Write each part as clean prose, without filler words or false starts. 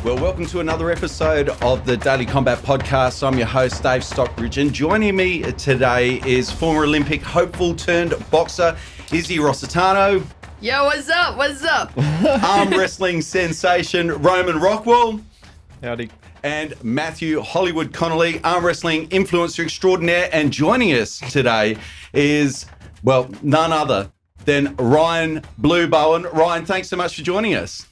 Well, welcome to another episode of the Daily Combat Podcast. I'm your host, Dave Stockbridge, and joining me today is former Olympic hopeful turned boxer, Izzy Rossitano. Yo, what's up? What's up? Arm wrestling sensation, Roman Rockwell. Howdy. And Matthew Hollywood Connolly, arm wrestling influencer extraordinaire. And joining us today is, well, none other than Ryan Blue Bowen. Ryan, thanks so much for joining us.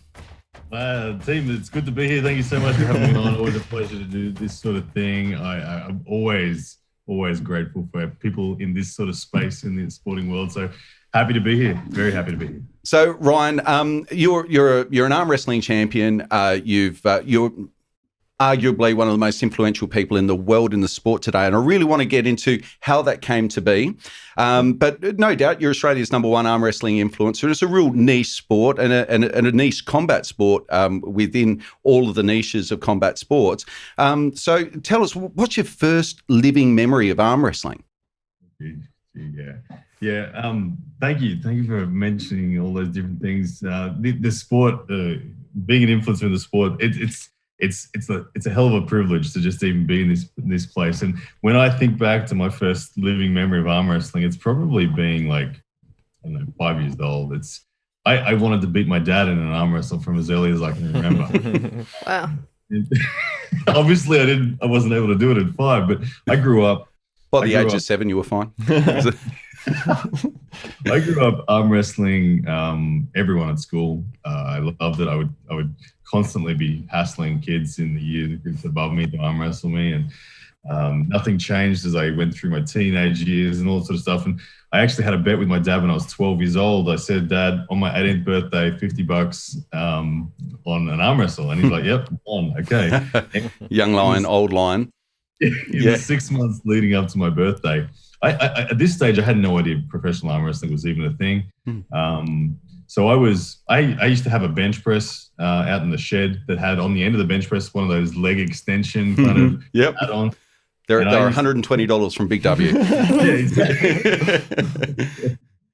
Team, it's good to be here. Thank you so much for having me on. Always a pleasure to do this sort of thing. I'm always grateful for people in this sort of space in the sporting world. So happy to be here. Very happy to be here. So Ryan, you're an arm wrestling champion. You're arguably one of the most influential people in the world in the sport today, and I really want to get into how that came to be. But no doubt, you're Australia's number one arm wrestling influencer. It's a real niche sport and a niche combat sport within all of the niches of combat sports. So tell us, what's your first living memory of arm wrestling? Yeah. Thank you for mentioning all those different things. The sport, being an influencer in the sport, it's a hell of a privilege to just even be in this place. And when I think back to my first living memory of arm wrestling, it's probably being like, I don't know, 5 years old. I wanted to beat my dad in an arm wrestle from as early as I can remember. Wow. Obviously, I wasn't able to do it at 5, but I grew up. By the age of 7, you were fine. I grew up arm wrestling everyone at school. I loved it. I would constantly be hassling kids in the year groups above me to arm wrestle me, and nothing changed as I went through my teenage years and all that sort of stuff. And I actually had a bet with my dad when I was 12 years old. I said, "Dad, on my 18th birthday, $50 on an arm wrestle," and he's like, "Yep, on, okay." Young lion, old lion. The 6 months leading up to my birthday, I at this stage, I had no idea professional arm wrestling was even a thing. So I used to have a bench press out in the shed that had on the end of the bench press one of those leg extension kind of add-on. They're $120 from Big W. Yeah, exactly.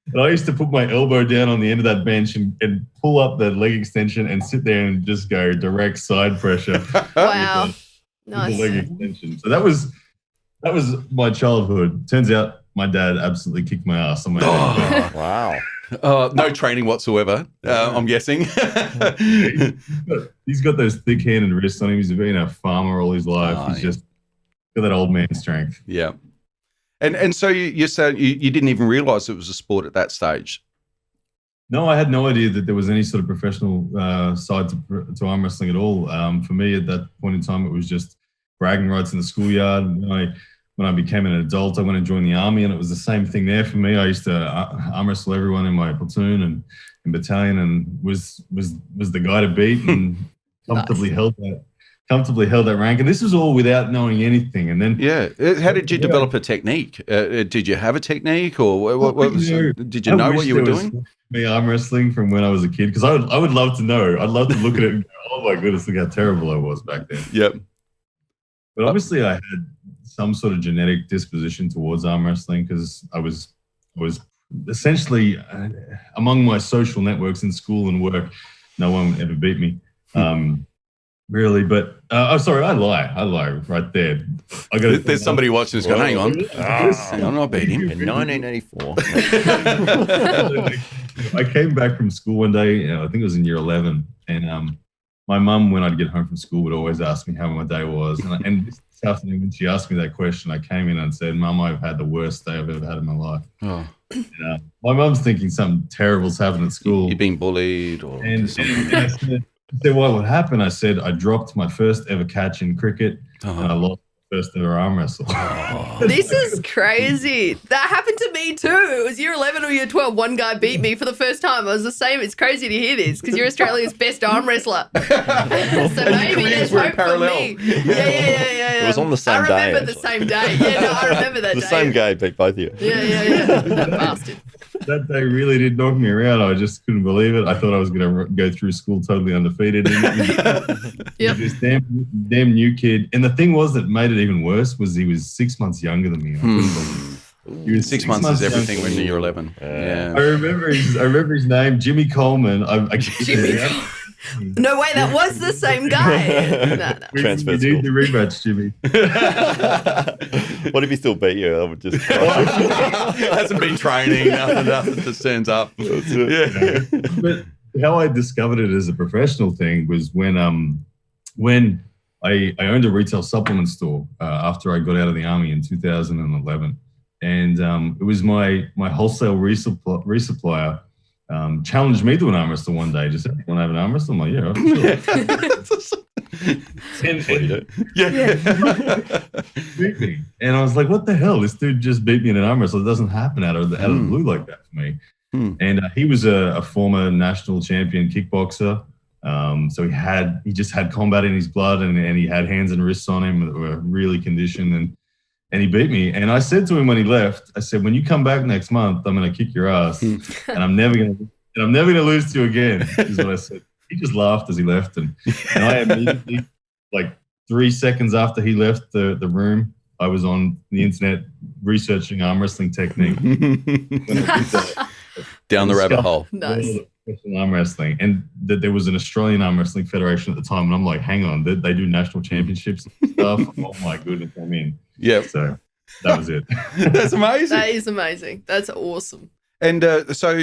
And I used to put my elbow down on the end of that bench and pull up that leg extension and sit there and just go direct side pressure. Wow. Nice. The leg extension. So that was my childhood. Turns out my dad absolutely kicked my ass on my head. Wow. No training whatsoever, I'm guessing. He's got those thick hand and wrists on him. He's been a farmer all his life. He's just got that old man strength. Yeah. And so you said you didn't even realise it was a sport at that stage? No, I had no idea that there was any sort of professional side to arm wrestling at all. For me, at that point in time, it was just bragging rights in the schoolyard. When I became an adult, I went and joined the army, and it was the same thing there for me. I used to arm wrestle everyone in my platoon and battalion, and was the guy to beat, and comfortably held that rank. And this was all without knowing anything. And then, how did you develop a technique? Did you have a technique, or did you know what you were doing? Me arm wrestling from when I was a kid, because I would love to know. I'd love to look at it and go, "Oh my goodness, look how terrible I was back then." Yep. But obviously, I had some sort of genetic disposition towards arm wrestling, because I was essentially among my social networks in school and work, no one ever beat me, really. But sorry, I lie right there. There's somebody watching who's going, "Hang on, I'm not beating him." In 1984. I came back from school one day, I think it was in year 11, and my mum, when I'd get home from school, would always ask me how my day was. And this afternoon, when she asked me that question, I came in and said, "Mum, I've had the worst day I've ever had in my life." Oh. My mum's thinking something terrible's happened at school. You're being bullied, or something. I said, "What happened?" I said, "I dropped my first ever catch in cricket, and I lost my first ever arm wrestle." This is crazy. That happened to me too. It was year 11 or year 12. One guy beat me for the first time. I was the same. It's crazy to hear this, because you're Australia's best arm wrestler. So maybe there's hope for me. Yeah. It was on the same day. I remember the same day. Yeah, no, I remember that day. The same guy beat both of you. Yeah. That bastard. That day really did knock me around. I just couldn't believe it. I thought I was going to go through school totally undefeated. This damn new kid. And the thing was that made it even worse was he was 6 months younger than me. He was 6 months is everything when you're 11. Yeah. I remember his name, Jimmy Coleman. Jimmy. No way, that was the same guy. No. Transfer We school. need the rematch, Jimmy. What if he still beat you? I would just. Hasn't been training, nothing just turns up. Yeah. But how I discovered it as a professional thing was when I owned a retail supplement store after I got out of the army in 2011, and it was my wholesale resupplier challenged me to an arm wrestle one day. Just said, "You want to have an arm wrestle?" I'm like, "Yeah, sure." Beat me, and I was like, "What the hell? This dude just beat me in an arm wrestle. It doesn't happen out of the blue like that for me." And he was a former national champion kickboxer. So he just had combat in his blood, and he had hands and wrists on him that were really conditioned, and he beat me. And I said to him when he left, I said, "When you come back next month, I'm going to kick your ass, and I'm never going to lose to you again." Is what I said. He just laughed as he left, and I immediately, like 3 seconds after he left the room, I was on the internet researching arm wrestling technique. Down the rabbit hole. Nice. Arm wrestling, and that there was an Australian arm wrestling federation at the time, and I'm like, hang on, they do national championships and stuff. Oh my goodness, I'm in. Yeah, so that was it. That's amazing. That is amazing. That's awesome. And so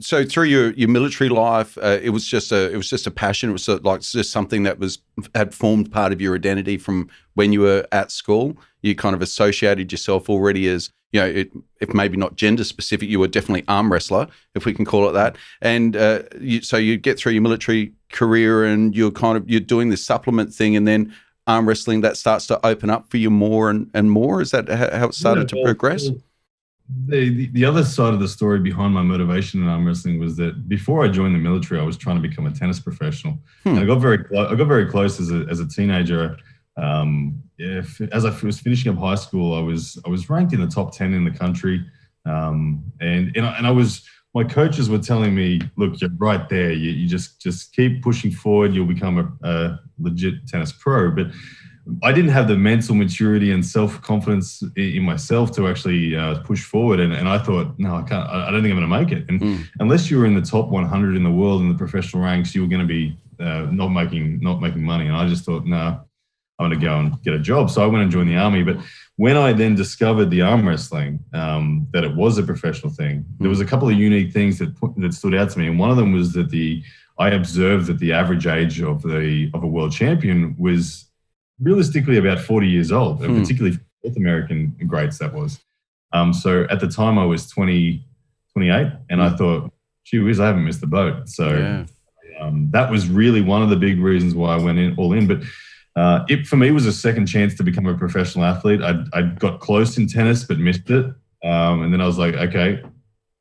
so through your military life, it was just a passion. It was just something that had formed part of your identity from when you were at school. You kind of associated yourself already as, if maybe not gender specific, you were definitely arm wrestler, if we can call it that. And so you get through your military career, and you're doing this supplement thing, and then arm wrestling, that starts to open up for you more and more. Is that how it started to progress? The other side of the story behind my motivation in arm wrestling was that before I joined the military, I was trying to become a tennis professional, and I got very close as a teenager. As I was finishing up high school, I was ranked in the top 10 in the country, and my coaches were telling me, "Look, you're right there. You just keep pushing forward. You'll become a legit tennis pro." But I didn't have the mental maturity and self-confidence in myself to actually push forward. And I thought, no, I can't. I don't think I'm going to make it. And unless you were in the top 100 in the world in the professional ranks, you were going to be not making money. And I just thought, no, I'm going to go and get a job. So I went and joined the army. But when I then discovered the arm wrestling, that it was a professional thing, there was a couple of unique things that stood out to me. And one of them was that I observed that the average age of a world champion was realistically about 40 years old, and particularly for North American greats, that was. So at the time I was 28, and I thought, gee whiz, I haven't missed the boat. So that was really one of the big reasons why I went all in. But it, for me, was a second chance to become a professional athlete. I got close in tennis, but missed it. And then I was like, okay,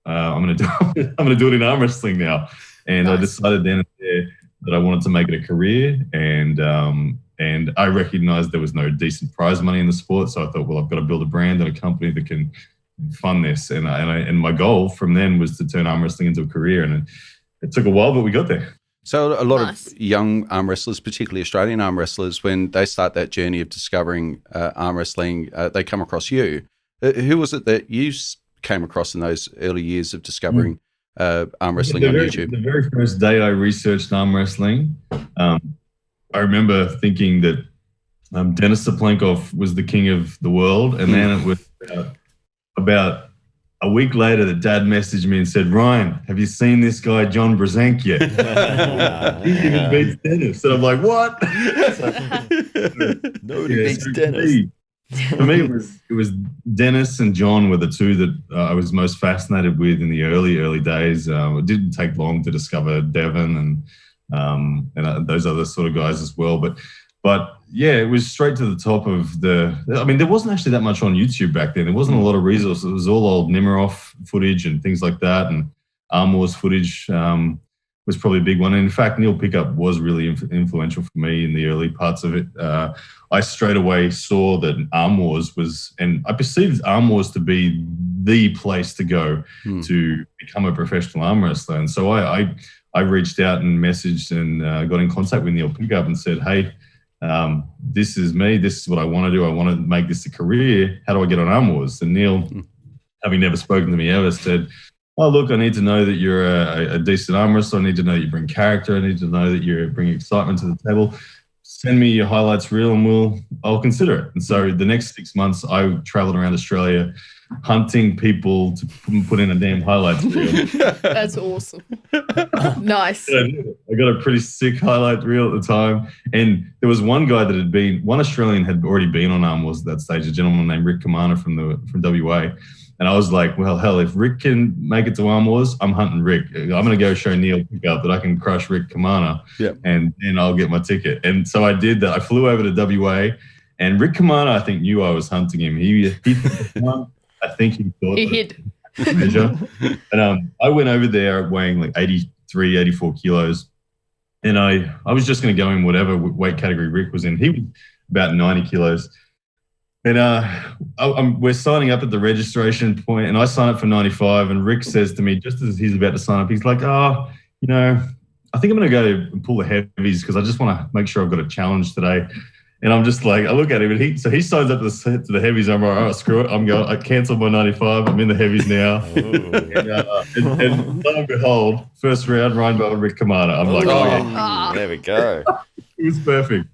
I'm going to do it in arm wrestling now. And nice. I decided then and there that I wanted to make it a career, and I recognized there was no decent prize money in the sport. So I thought, well, I've got to build a brand and a company that can fund this. And my goal from then was to turn arm wrestling into a career. And it took a while, but we got there. So a lot of young arm wrestlers, particularly Australian arm wrestlers, when they start that journey of discovering arm wrestling, they come across you. Who was it that you came across in those early years of discovering arm wrestling on YouTube? The very first day I researched arm wrestling, I remember thinking that Denis Saplenkov was the king of the world. And then it was about a week later that Dad messaged me and said, "Ryan, have you seen this guy, John Brzenk, yet?" He even beats Denis. So I'm like, what? Nobody beats Denis. For me, it was Denis and John were the two that I was most fascinated with in the early days. It didn't take long to discover Devon and those other sort of guys as well. But yeah, it was straight to the top of there wasn't actually that much on YouTube back then. There wasn't a lot of resources. It was all old Nemiroff footage and things like that. And Arm Wars footage was probably a big one. And in fact, Neil Pickup was really influential for me in the early parts of it. I straight away saw that Arm Wars and I perceived Arm Wars to be the place to go to become a professional arm wrestler. And so I reached out and messaged and got in contact with Neil Pickup and said, "Hey, this is me. This is what I want to do. I want to make this a career. How do I get on Arm Wars?" And Neil, having never spoken to me ever, said, oh, look, I need to know that you're a decent arm wrestler. I need to know that you bring character. I need to know that you bring excitement to the table. Send me your highlights reel and I'll consider it. And so the next 6 months, I traveled around Australia hunting people to put in a damn highlights reel. That's awesome. Nice. I got a pretty sick highlight reel at the time. And there was one guy one Australian had already been on arm wars at that stage, a gentleman named Rick Kamana from WA. And I was like, well, hell, if Rick can make it to arm wars, I'm hunting Rick. I'm going to go show Neil Pickup that I can crush Rick Kamana, and I'll get my ticket. And so I did that. I flew over to WA, and Rick Kamana, I think, knew I was hunting him. He I think he thought. He hid. And I went over there weighing like 83, 84 kilos. And I was just going to go in whatever weight category Rick was in. He was about 90 kilos. And we're signing up at the registration point, and I sign up for 95. And Rick says to me, just as he's about to sign up, he's like, I think I'm going to go and pull the heavies because I just want to make sure I've got a challenge today. And I'm just like, I look at him, and he signs up to the heavies. I'm like, all right, screw it. I cancelled my 95. I'm in the heavies now. And lo and behold, first round, Ryan Bowen, Rick Kamana. I'm like, there we go. It was perfect.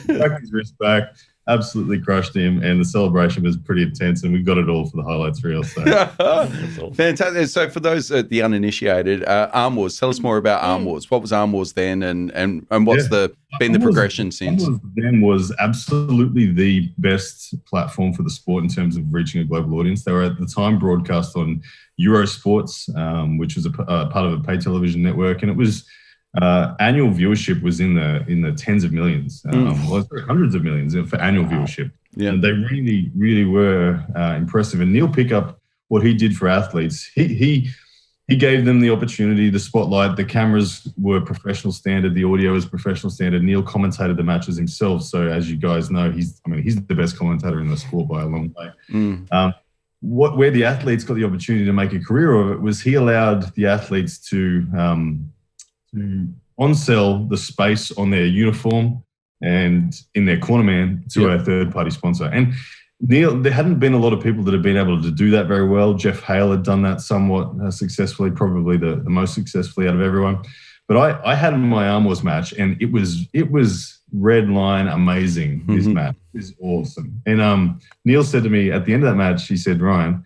Back his wrist back. Absolutely crushed him, and the celebration was pretty intense, and we got it all for the highlights reel. So fantastic. So for those the uninitiated, Arm Wars, tell us more about Arm Wars. What was Arm Wars then, and what's been the progression since? Arm Wars then was absolutely the best platform for the sport in terms of reaching a global audience. They were at the time broadcast on Eurosports, which was a part of a paid television network, and it was. Annual viewership was in the tens of millions, hundreds of millions for annual viewership. Yeah. And they really, really were impressive. And Neil Pickup, what he did for athletes, he gave them the opportunity, the spotlight. The cameras were professional standard, the audio was professional standard. Neil commentated the matches himself. So as you guys know, he's the best commentator in the sport by a long way. Where the athletes got the opportunity to make a career of it was he allowed the athletes to on-sell the space on their uniform and in their cornerman to a third-party sponsor. And Neil, there hadn't been a lot of people that had been able to do that very well. Jeff Hale had done that somewhat successfully, probably the most successfully out of everyone. But I had my Arm Wars match, and it was red line amazing. This match is awesome. And Neil said to me at the end of that match, he said, Ryan,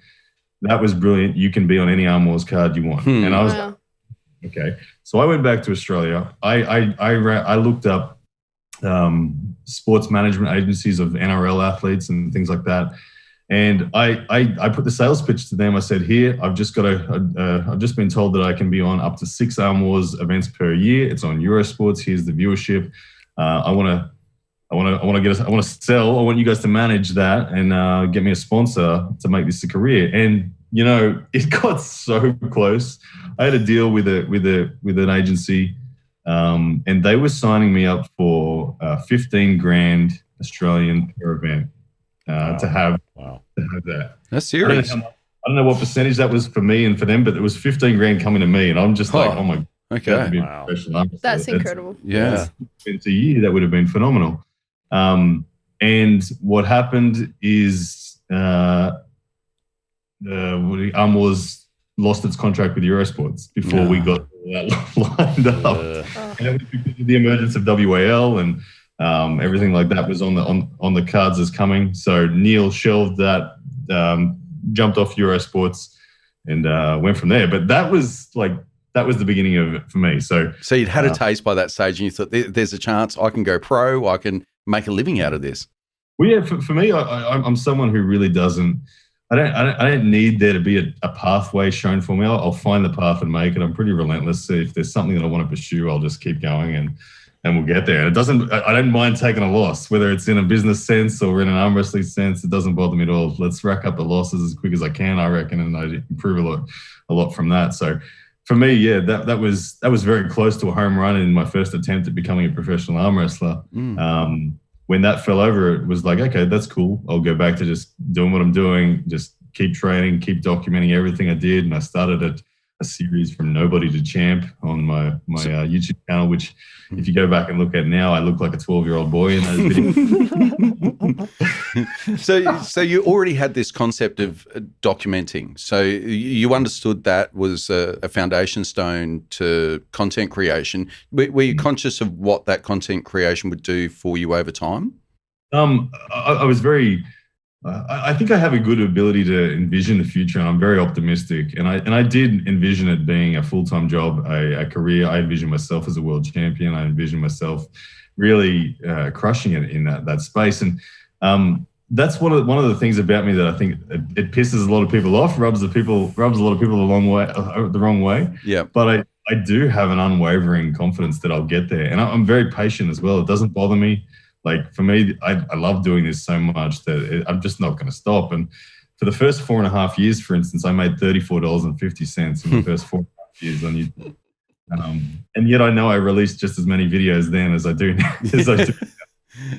that was brilliant. You can be on any Arm Wars card you want. And I was like, okay. So I went back to Australia. I looked up sports management agencies of NRL athletes and things like that. And I put the sales pitch to them. I said, here, I've just been told that I can be on up to 6 Arm Wars events per year. It's on Eurosports. Here's the viewership. I want to sell. I want you guys to manage that and get me a sponsor to make this a career. And it got so close. I had a deal with an agency, and they were signing me up for 15 grand Australian per event to have that. That's serious. I don't know what percentage that was for me and for them, but it was 15 grand coming to me, and I'm just like, oh my god, okay, wow. That's incredible. Yeah, it's a year that would have been phenomenal. And what happened is Arm Wars lost its contract with Eurosports before we got that lined up. And it was because of the emergence of WAL and everything like that was on the cards as coming. So Neil shelved that, jumped off Eurosports, and went from there. But that was the beginning of it for me. So you'd had a taste by that stage, and you thought, there's a chance I can go pro, I can make a living out of this. Well, yeah, for me, I'm someone who really doesn't. I don't need there to be a pathway shown for me. I'll find the path and make it. I'm pretty relentless. If there's something that I want to pursue, I'll just keep going and we'll get there. And I don't mind taking a loss, whether it's in a business sense or in an arm wrestling sense. It doesn't bother me at all. Let's rack up the losses as quick as I can, I reckon, and I improve a lot from that. So for me, yeah, that was very close to a home run in my first attempt at becoming a professional arm wrestler. When that fell over, it was like, okay, that's cool. I'll go back to just doing what I'm doing, just keep training, keep documenting everything I did. And I started at a series from nobody to champ on my YouTube channel, which if you go back and look at now, I look like a 12-year-old boy in those videos. So you already had this concept of documenting. So you understood that was a foundation stone to content creation. Were you conscious of what that content creation would do for you over time? I was very. I think I have a good ability to envision the future, and I'm very optimistic. And I did envision it being a full-time job, a career. I envisioned myself as a world champion. I envisioned myself really crushing it in that space. And that's one of the things about me that I think it pisses a lot of people off, rubs a lot of people the wrong way. Yeah. But I do have an unwavering confidence that I'll get there, and I'm very patient as well. It doesn't bother me. Like for me, I love doing this so much that I'm just not going to stop. And for the first 4.5 years, for instance, I made $34.50 in the first 4.5 years on YouTube. And yet I know I released just as many videos then as I do now.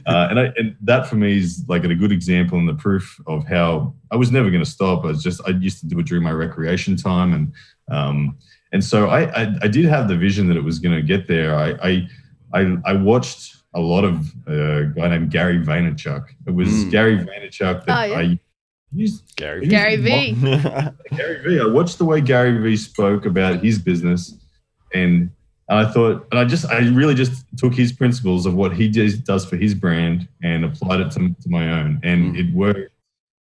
And that for me is like a good example and the proof of how I was never going to stop. I used to do it during my recreation time. And so I did have the vision that it was going to get there. I watched a lot of a guy named Gary Vaynerchuk. It was Gary Vaynerchuk that I used. Gary V. Gary V. I watched the way Gary V spoke about his business, and I thought, and I really just took his principles of what he does for his brand and applied it to my own, and it worked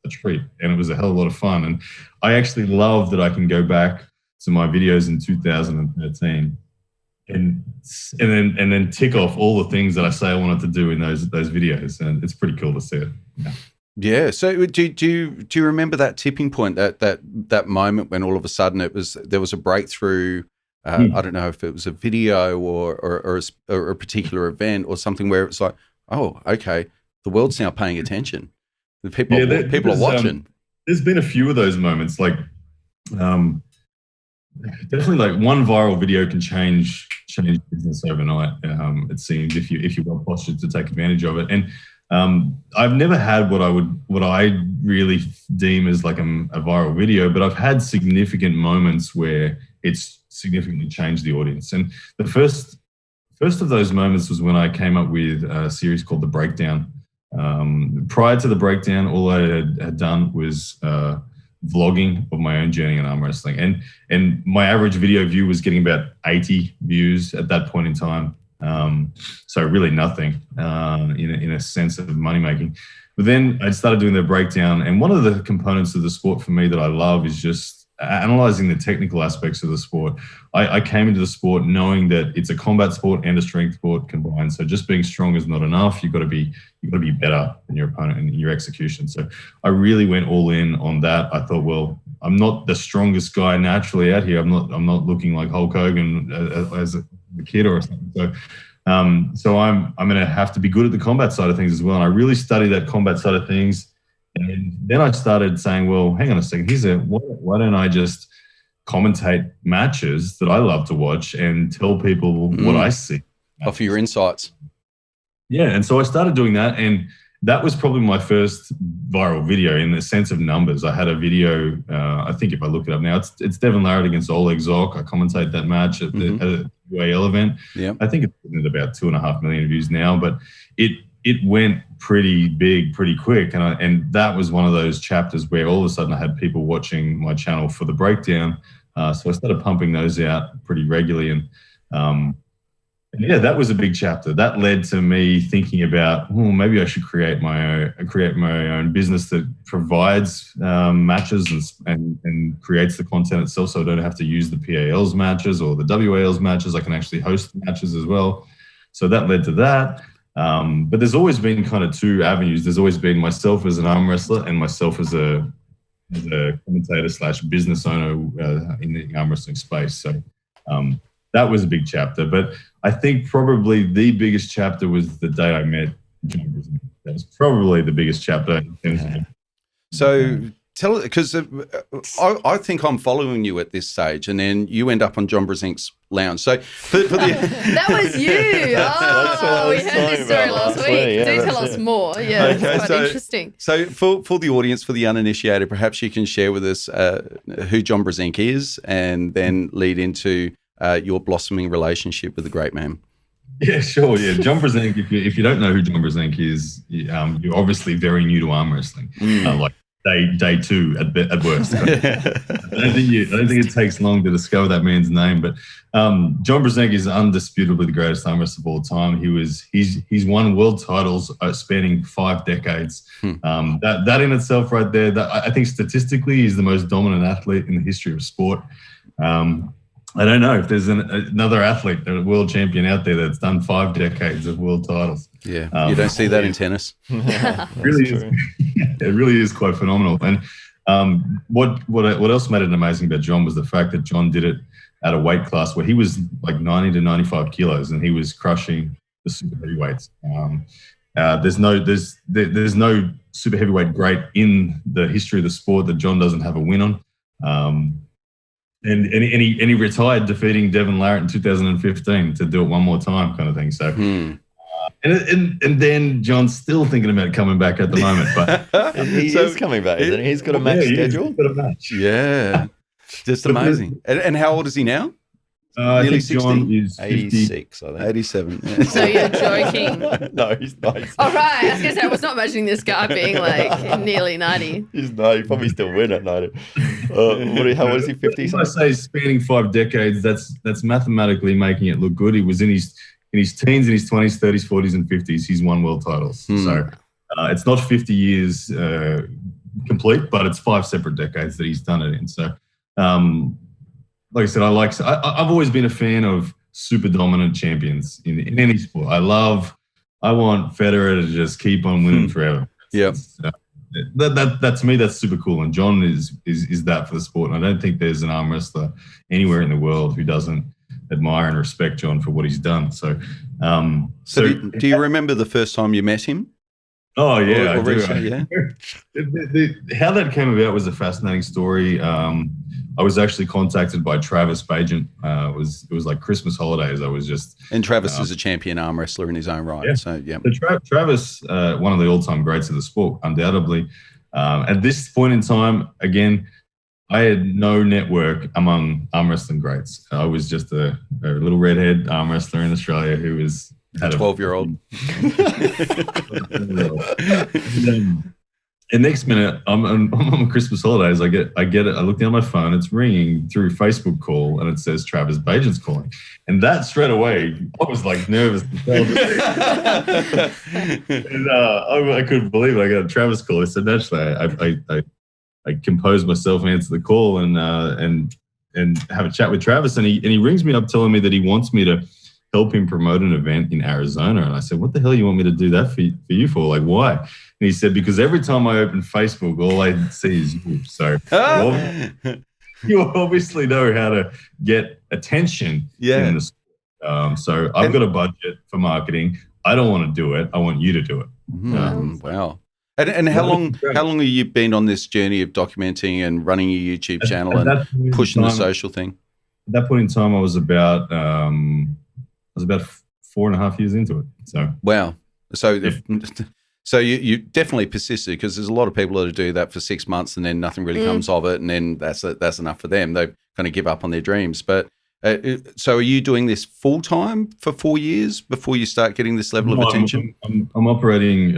a treat, and it was a hell of a lot of fun. And I actually love that I can go back to my videos in 2013. And then tick off all the things that I say I wanted to do in those videos, and it's pretty cool to see it. Yeah. So do you remember that tipping point, that moment when all of a sudden there was a breakthrough? I don't know if it was a video or a particular event or something where it's like, oh, okay, the world's now paying attention. The people are watching. There's been a few of those moments, like. Definitely, like one viral video can change business overnight. It seems if you're well postured to take advantage of it. And I've never had what I really deem as like a viral video, but I've had significant moments where it's significantly changed the audience. And the first of those moments was when I came up with a series called The Breakdown. Prior to The Breakdown, all I had done was vlogging of my own journey in arm wrestling, and my average video view was getting about 80 views at that point in time, so really nothing in a sense of money making. But then I started doing The Breakdown, and one of the components of the sport for me that I love is just analyzing the technical aspects of the sport. I came into the sport knowing that it's a combat sport and a strength sport combined. So just being strong is not enough. You've got to be better than your opponent in your execution. So I really went all in on that. I thought, well, I'm not the strongest guy naturally out here. I'm not looking like Hulk Hogan as a kid or something. So I'm going to have to be good at the combat side of things as well. And I really studied that combat side of things. And then I started saying, well, hang on a second. Why don't I just commentate matches that I love to watch and tell people what I see? Offer your insights. Yeah. And so I started doing that. And that was probably my first viral video in the sense of numbers. I had a video, I think if I look it up now, it's Devin Larratt against Oleg Zoc. I commentate that match at the UAL event. Yeah. I think it's at about 2.5 million views now, but it went pretty big, pretty quick. And that was one of those chapters where all of a sudden I had people watching my channel for The Breakdown. So I started pumping those out pretty regularly. And yeah, that was a big chapter. That led to me thinking about, maybe I should create my own business that provides matches and creates the content itself, so I don't have to use the PAL's matches or the WAL's matches. I can actually host the matches as well. So that led to that. But there's always been kind of two avenues. There's always been myself as an arm wrestler and myself as a commentator / business owner in the arm wrestling space. So that was a big chapter. But I think probably the biggest chapter was the day I met John Brazil. That was probably the biggest chapter. So Tell it, because I think I'm following you at this stage, and then you end up on John Brzezink's lounge. So for the That was you. That's what I We was heard talking this story about last last week. week. Yeah, Do that's tell us it. more. Yeah, Okay, it's quite interesting. So for the audience, for the uninitiated, perhaps you can share with us who John Brzezink is, and then lead into your blossoming relationship with the great man. Yeah, sure. Yeah, John Brzezinck. If you don't know who John Brzezinck is, you're obviously very new to arm wrestling. Like day two at worst. I don't think it takes long to discover that man's name. But John Brzezinck is undisputably the greatest arm wrestler of all time. He's won world titles spanning 5 decades. That in itself, right there, I think statistically, he's the most dominant athlete in the history of sport. I don't know if there's another athlete, a world champion out there that's done 5 decades of world titles. Yeah, you don't see that in tennis. It really is quite phenomenal. And what else made it amazing about John was the fact that John did it at a weight class where he was like 90 to 95 kilos, and he was crushing the super heavyweights. There's no super heavyweight great in the history of the sport that John doesn't have a win on. And he retired defeating Devin Larratt in 2015 to do it one more time, kind of thing. So, and then John's still thinking about coming back at the moment, but He is coming back, isn't he? He's got a match schedule. He's got a match. Yeah, just amazing. And how old is he now? I Nearly think John 60? is 50. 86, I think. 87. Yeah. So you're joking. No, he's not. All right. I was going to say, I was not imagining this guy being like nearly 90. He's probably still win at 90. How old is he? 50? If I say spanning 5 decades, that's mathematically making it look good. He was in his teens, in his 20s, 30s, 40s, and 50s. He's won world titles. So it's not 50 years complete, but it's 5 separate decades that he's done it in. So, like I said, I've always been a fan of super dominant champions in any sport. I want Federer to just keep on winning forever. Yeah. That to me, that's super cool. And John is that for the sport. And I don't think there's an arm wrestler anywhere in the world who doesn't admire and respect John for what he's done. So, do you remember the first time you met him? Oh yeah, Or I do. yeah. How that came about was a fascinating story. I was actually contacted by Travis Bagent. It was like Christmas holidays. I was just And Travis is a champion arm wrestler in his own right. Yeah. So yeah. So Travis, one of the all-time greats of the sport, undoubtedly. At this point in time, again, I had no network among arm wrestling greats. I was just a little redhead arm wrestler in Australia who had a 12-year-old. And next minute, I'm on Christmas holidays. I get it. I look down my phone. It's ringing through Facebook call, and it says Travis Bagent's calling. And that straight away, I was like nervous. And I couldn't believe it. I got a Travis call. So naturally, I composed myself and answer the call and have a chat with Travis. And he rings me up telling me that he wants me to help him promote an event in Arizona. And I said, what the hell you want me to do that for you for? Like, why? And he said, because every time I open Facebook, all I see is you. So you obviously know how to get attention. Yeah. In the so I've got a budget for marketing. I don't want to do it. I want you to do it. Wow. And how long have you been on this journey of documenting and running your YouTube channel and pushing the social thing? At that point in time, I was about 4.5 years into it. So wow. So you definitely persisted, because there's a lot of people that do that for 6 months and then nothing really comes of it, and then that's enough for them. They kind of give up on their dreams. But so are you doing this full time for 4 years before you start getting this level of attention? I'm operating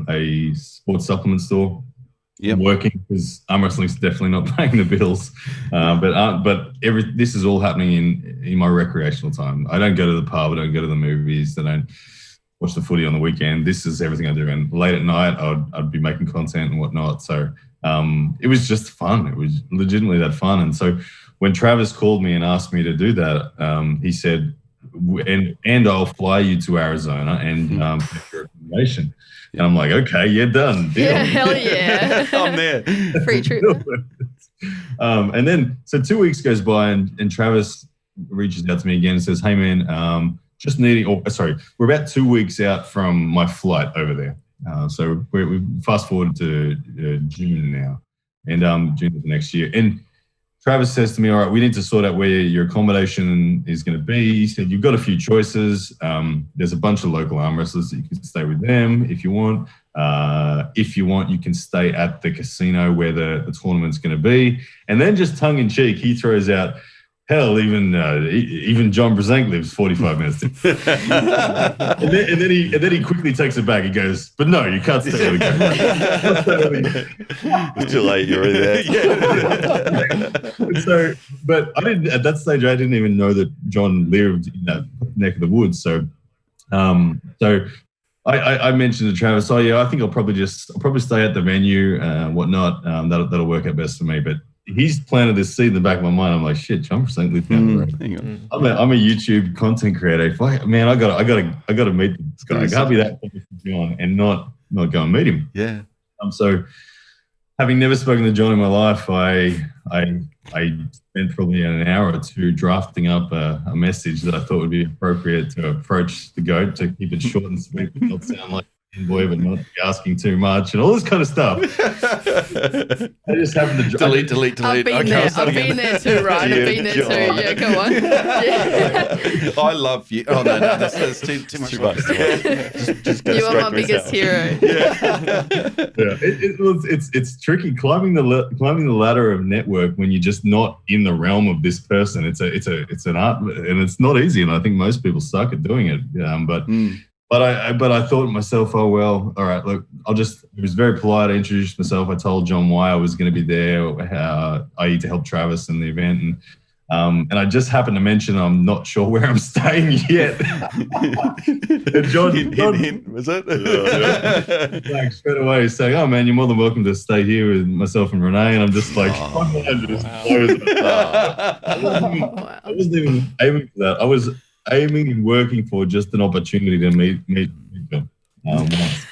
a sports supplement store. Yeah, working because arm wrestling's definitely not paying the bills. But this is all happening in my recreational time. I don't go to the pub. I don't go to the movies. I don't watch the footy on the weekend. This is everything I do. And late at night, I'd be making content and whatnot. So it was just fun. It was legitimately that fun. And so when Travis called me and asked me to do that, he said, and I'll fly you to Arizona and get your accommodation. And I'm like, okay, yeah, done. Deal. Yeah, hell yeah. I'm there. Free trip. And then, so 2 weeks goes by and Travis reaches out to me again and says, hey man, we're about 2 weeks out from my flight over there. So we fast forward to June now. and June of the next year. And Travis says to me, all right, we need to sort out where your accommodation is going to be. He said, you've got a few choices. There's a bunch of local arm wrestlers that you can stay with them if you want. If you want, you can stay at the casino where the tournament's going to be. And then just tongue in cheek, he throws out, hell, even John Brzenk lives 45 minutes. and then he quickly takes it back. He goes, but no, you can't stay early. It's too late. You're already there. So, but I didn't at that stage. I didn't even know that John lived in that neck of the woods. So, I mentioned to Travis, oh yeah, I think I'll probably stay at the venue, whatnot. That'll work out best for me. But he's planted this seed in the back of my mind. I'm like, shit, John Brzenk lives down the road. I'm a YouTube content creator. Man, I gotta meet this guy. I can't be that close to John and not go and meet him. Yeah. So having never spoken to John in my life, I spent probably an hour or two drafting up a message that I thought would be appropriate to approach the GOAT, to keep it short and sweet, but not sound like a boy, but not be asking too much and all this kind of stuff. I just happened to delete. I've been there. I've been there too, Ryan. I've been there too. Yeah, go on. Yeah. I love you. Oh no, that's too much. Too much. Just go You are straight my for biggest yourself. hero. It's tricky climbing the ladder of network when you're just not in the realm of this person. It's an art, and it's not easy. And I think most people suck at doing it. But I thought to myself, oh well, all right. Look, it was very polite. I introduced myself. I told John why I was going to be there, i.e. to help Travis in the event, and I just happened to mention I'm not sure where I'm staying yet. And John, was it? like straight away saying, "Oh man, you're more than welcome to stay here with myself and Renee." And I'm just like, I wasn't even aiming for that. I was aiming and working for just an opportunity to meet John once.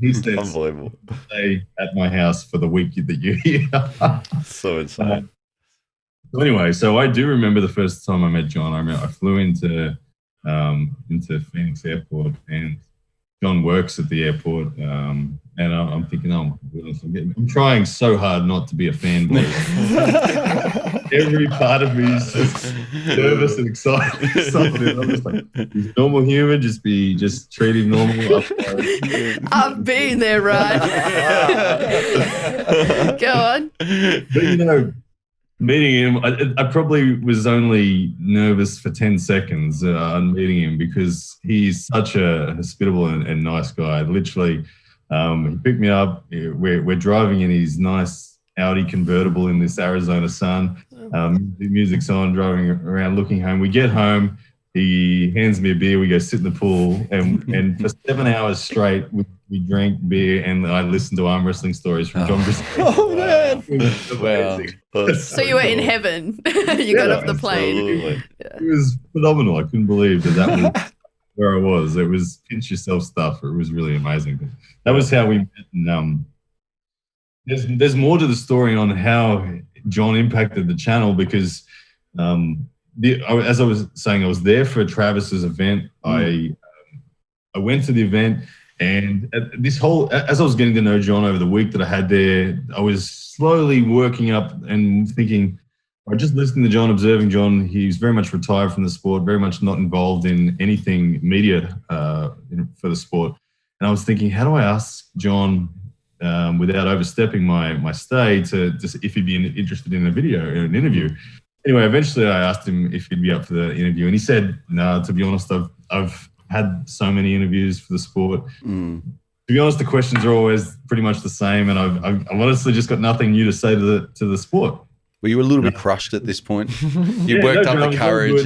He says, unbelievable. Stay at my house for the week that you're here. So insane. So anyway, so I do remember the first time I met John. I flew into Phoenix Airport, and John works at the airport. And I'm thinking, oh my goodness, I'm trying so hard not to be a fanboy. Every part of me is just nervous and excited. I'm just like, he's a normal human, just treat him normal. I've been there, right? Go on. But meeting him, I probably was only nervous for 10 seconds on meeting him, because he's such a hospitable and nice guy. Literally, he picked me up. We're driving in his nice Audi convertible in this Arizona sun. The music's on, driving around, looking home. We get home. He hands me a beer. We go sit in the pool, and for 7 hours straight, we drank beer, and I listened to arm wrestling stories from John Brzenk. Oh man! Wow. So you were in heaven. You got off the plane. Absolutely. It was phenomenal. I couldn't believe that was where I was. It was pinch yourself stuff. It was really amazing. But that was how we met. And there's more to the story on how John impacted the channel, because as I was saying, I was there for Travis's event. I went to the event, and as I was getting to know John over the week that I had there, I was slowly working up and thinking, I just listened to John, observing John. He's very much retired from the sport, very much not involved in anything media for the sport. And I was thinking, how do I ask John, without overstepping my stay, to just if he'd be interested in an interview. Anyway, eventually I asked him if he'd be up for the interview, and he said, "No, to be honest, I've had so many interviews for the sport. To be honest, the questions are always pretty much the same, and I've honestly just got nothing new to say to the sport." Were you a little bit crushed at this point? You worked up the courage.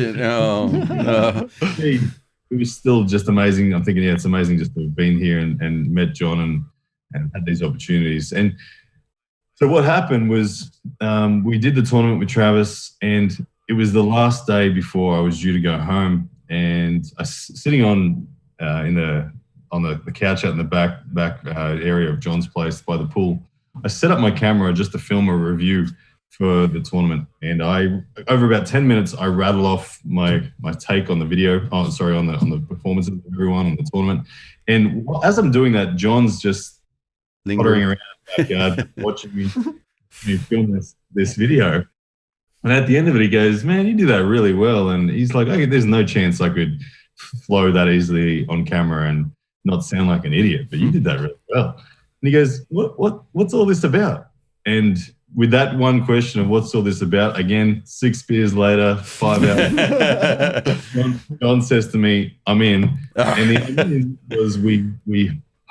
It was still just amazing. I'm thinking, it's amazing just to have been here and met John and had these opportunities. And so what happened was we did the tournament with Travis, and it was the last day before I was due to go home. And I was sitting on the couch out in the back area of John's place by the pool. I set up my camera just to film a review for the tournament, and over about 10 minutes I rattle off my take on the video. On the performances of everyone on the tournament. And as I'm doing that, John's just pottering around the backyard watching me. me film this video. And at the end of it, he goes, man, you do that really well. And he's like, okay, there's no chance I could flow that easily on camera and not sound like an idiot, but you did that really well. And he goes, what's all this about? And with that one question of what's all this about, again, 6 beers later, 5 hours, John says to me, I'm in. And the idea was we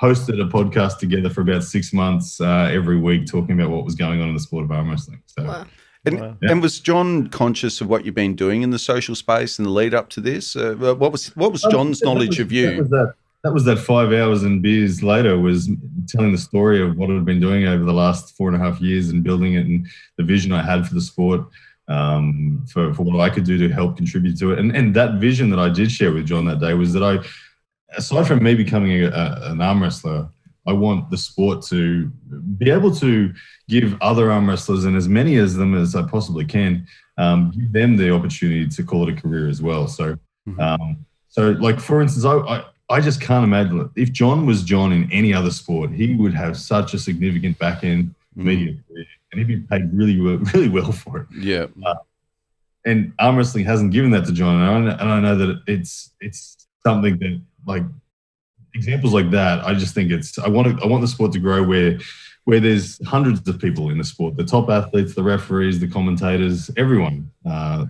hosted a podcast together for about 6 months every week talking about what was going on in the sport of arm wrestling. So. Wow. And was John conscious of what you've been doing in the social space in the lead up to this? What was John's knowledge of you? That was that 5 hours and beers later was telling the story of what I'd been doing over the last 4.5 years and building it and the vision I had for the sport, for what I could do to help contribute to it. And that vision that I did share with John that day was that aside from me becoming an arm wrestler, I want the sport to be able to give other arm wrestlers, and as many of them as I possibly can, give them the opportunity to call it a career as well. So, like for instance, I just can't imagine if John was John in any other sport, he would have such a significant back end media career, and he'd be paid really well for it. Yeah. And arm wrestling hasn't given that to John, and I know that it's something that, like, examples like that, I just think I want the sport to grow where there's hundreds of people in the sport, the top athletes, the referees, the commentators, everyone.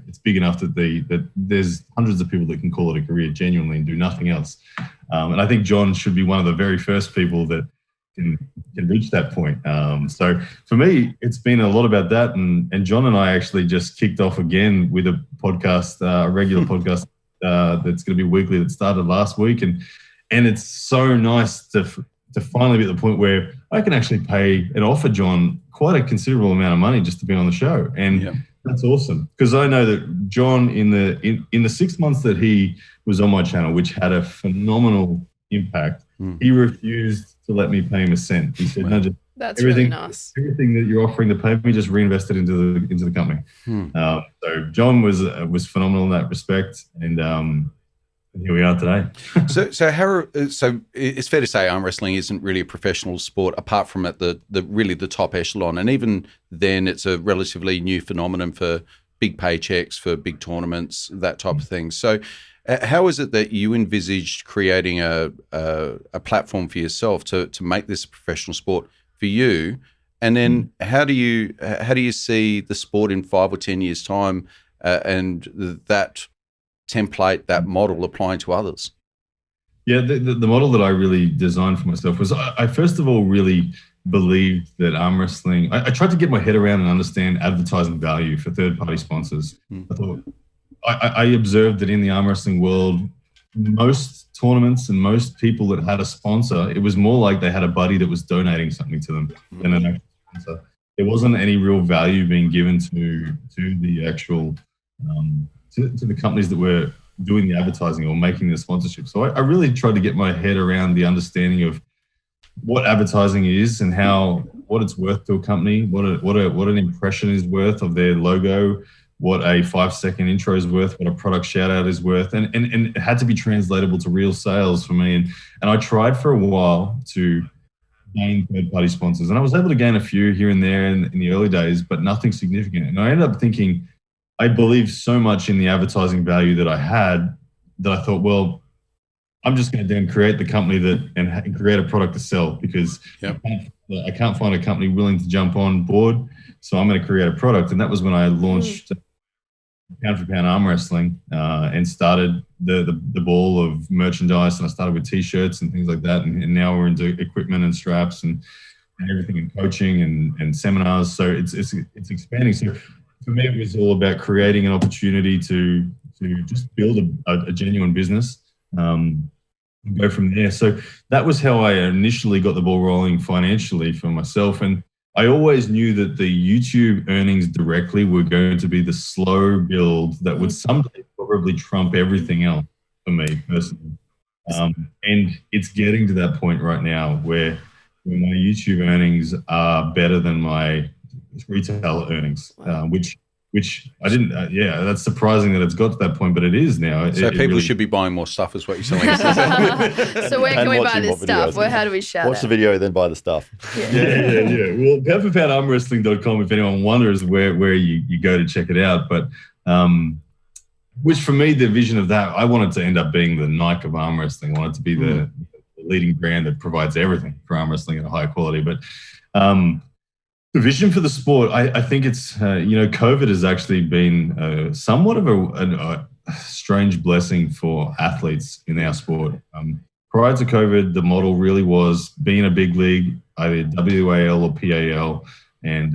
It's big enough that there's hundreds of people that can call it a career genuinely and do nothing else. And I think John should be one of the very first people that can reach that point. So for me, it's been a lot about that. And John and I actually just kicked off again with a podcast, a regular podcast that's going to be weekly that started last week. And it's so nice to finally be at the point where I can actually pay and offer John quite a considerable amount of money just to be on the show. And that's awesome, because I know that John, in the 6 months that he was on my channel, which had a phenomenal impact, he refused to let me pay him a cent. He said, no, just that's really nice. Everything that you're offering to pay me, just reinvest it into the company. So John was phenomenal in that respect. And here we are today. So it's fair to say arm wrestling isn't really a professional sport apart from at the really the top echelon, and even then it's a relatively new phenomenon for big paychecks, for big tournaments, that type of thing. So how is it that you envisaged creating a platform for yourself to make this a professional sport for you, and then how do you see the sport in 5 or 10 years time, and that template, that model applying to others? Yeah, the model that I really designed for myself was I first of all really believed that arm wrestling, I tried to get my head around and understand advertising value for third-party sponsors. I thought, I observed that in the arm wrestling world, most tournaments and most people that had a sponsor, it was more like they had a buddy that was donating something to them than an actual sponsor. There wasn't any real value being given to the actual to the companies that were doing the advertising or making the sponsorship. So I really tried to get my head around the understanding of what advertising is and what it's worth to a company, what an impression is worth of their logo, what a 5-second intro is worth, what a product shout out is worth. And it had to be translatable to real sales for me. And I tried for a while to gain third-party sponsors. And I was able to gain a few here and there in the early days, but nothing significant. And I ended up thinking, I believed so much in the advertising value that I had that I thought, well, I'm just going to then create the company and create a product to sell, because I can't find a company willing to jump on board. So I'm going to create a product. And that was when I launched Pound for Pound Arm Wrestling and started the ball of merchandise. And I started with T-shirts and things like that. And now we're into equipment and straps and everything, in coaching and seminars. So it's expanding. So for me, it was all about creating an opportunity to just build a genuine business and go from there. So that was how I initially got the ball rolling financially for myself. And I always knew that the YouTube earnings directly were going to be the slow build that would someday probably trump everything else for me personally. And it's getting to that point right now where my YouTube earnings are better than my retail earnings, which which I didn't. That's surprising that it's got to that point, but it is now. So people really should be buying more stuff, is what you're saying. So where can And we buy watching this what stuff? videos. How do we shout Watch the out? video, then buy the stuff. Yeah. Well, poundforpoundarmwrestling.com if anyone wonders where you go to check it out. But which for me, the vision of that, I wanted to end up being the Nike of arm wrestling. I wanted to be the leading brand that provides everything for arm wrestling at a high quality. But the vision for the sport, I think it's, COVID has actually been somewhat of a strange blessing for athletes in our sport. Prior to COVID, the model really was be in a big league, either WAL or PAL, and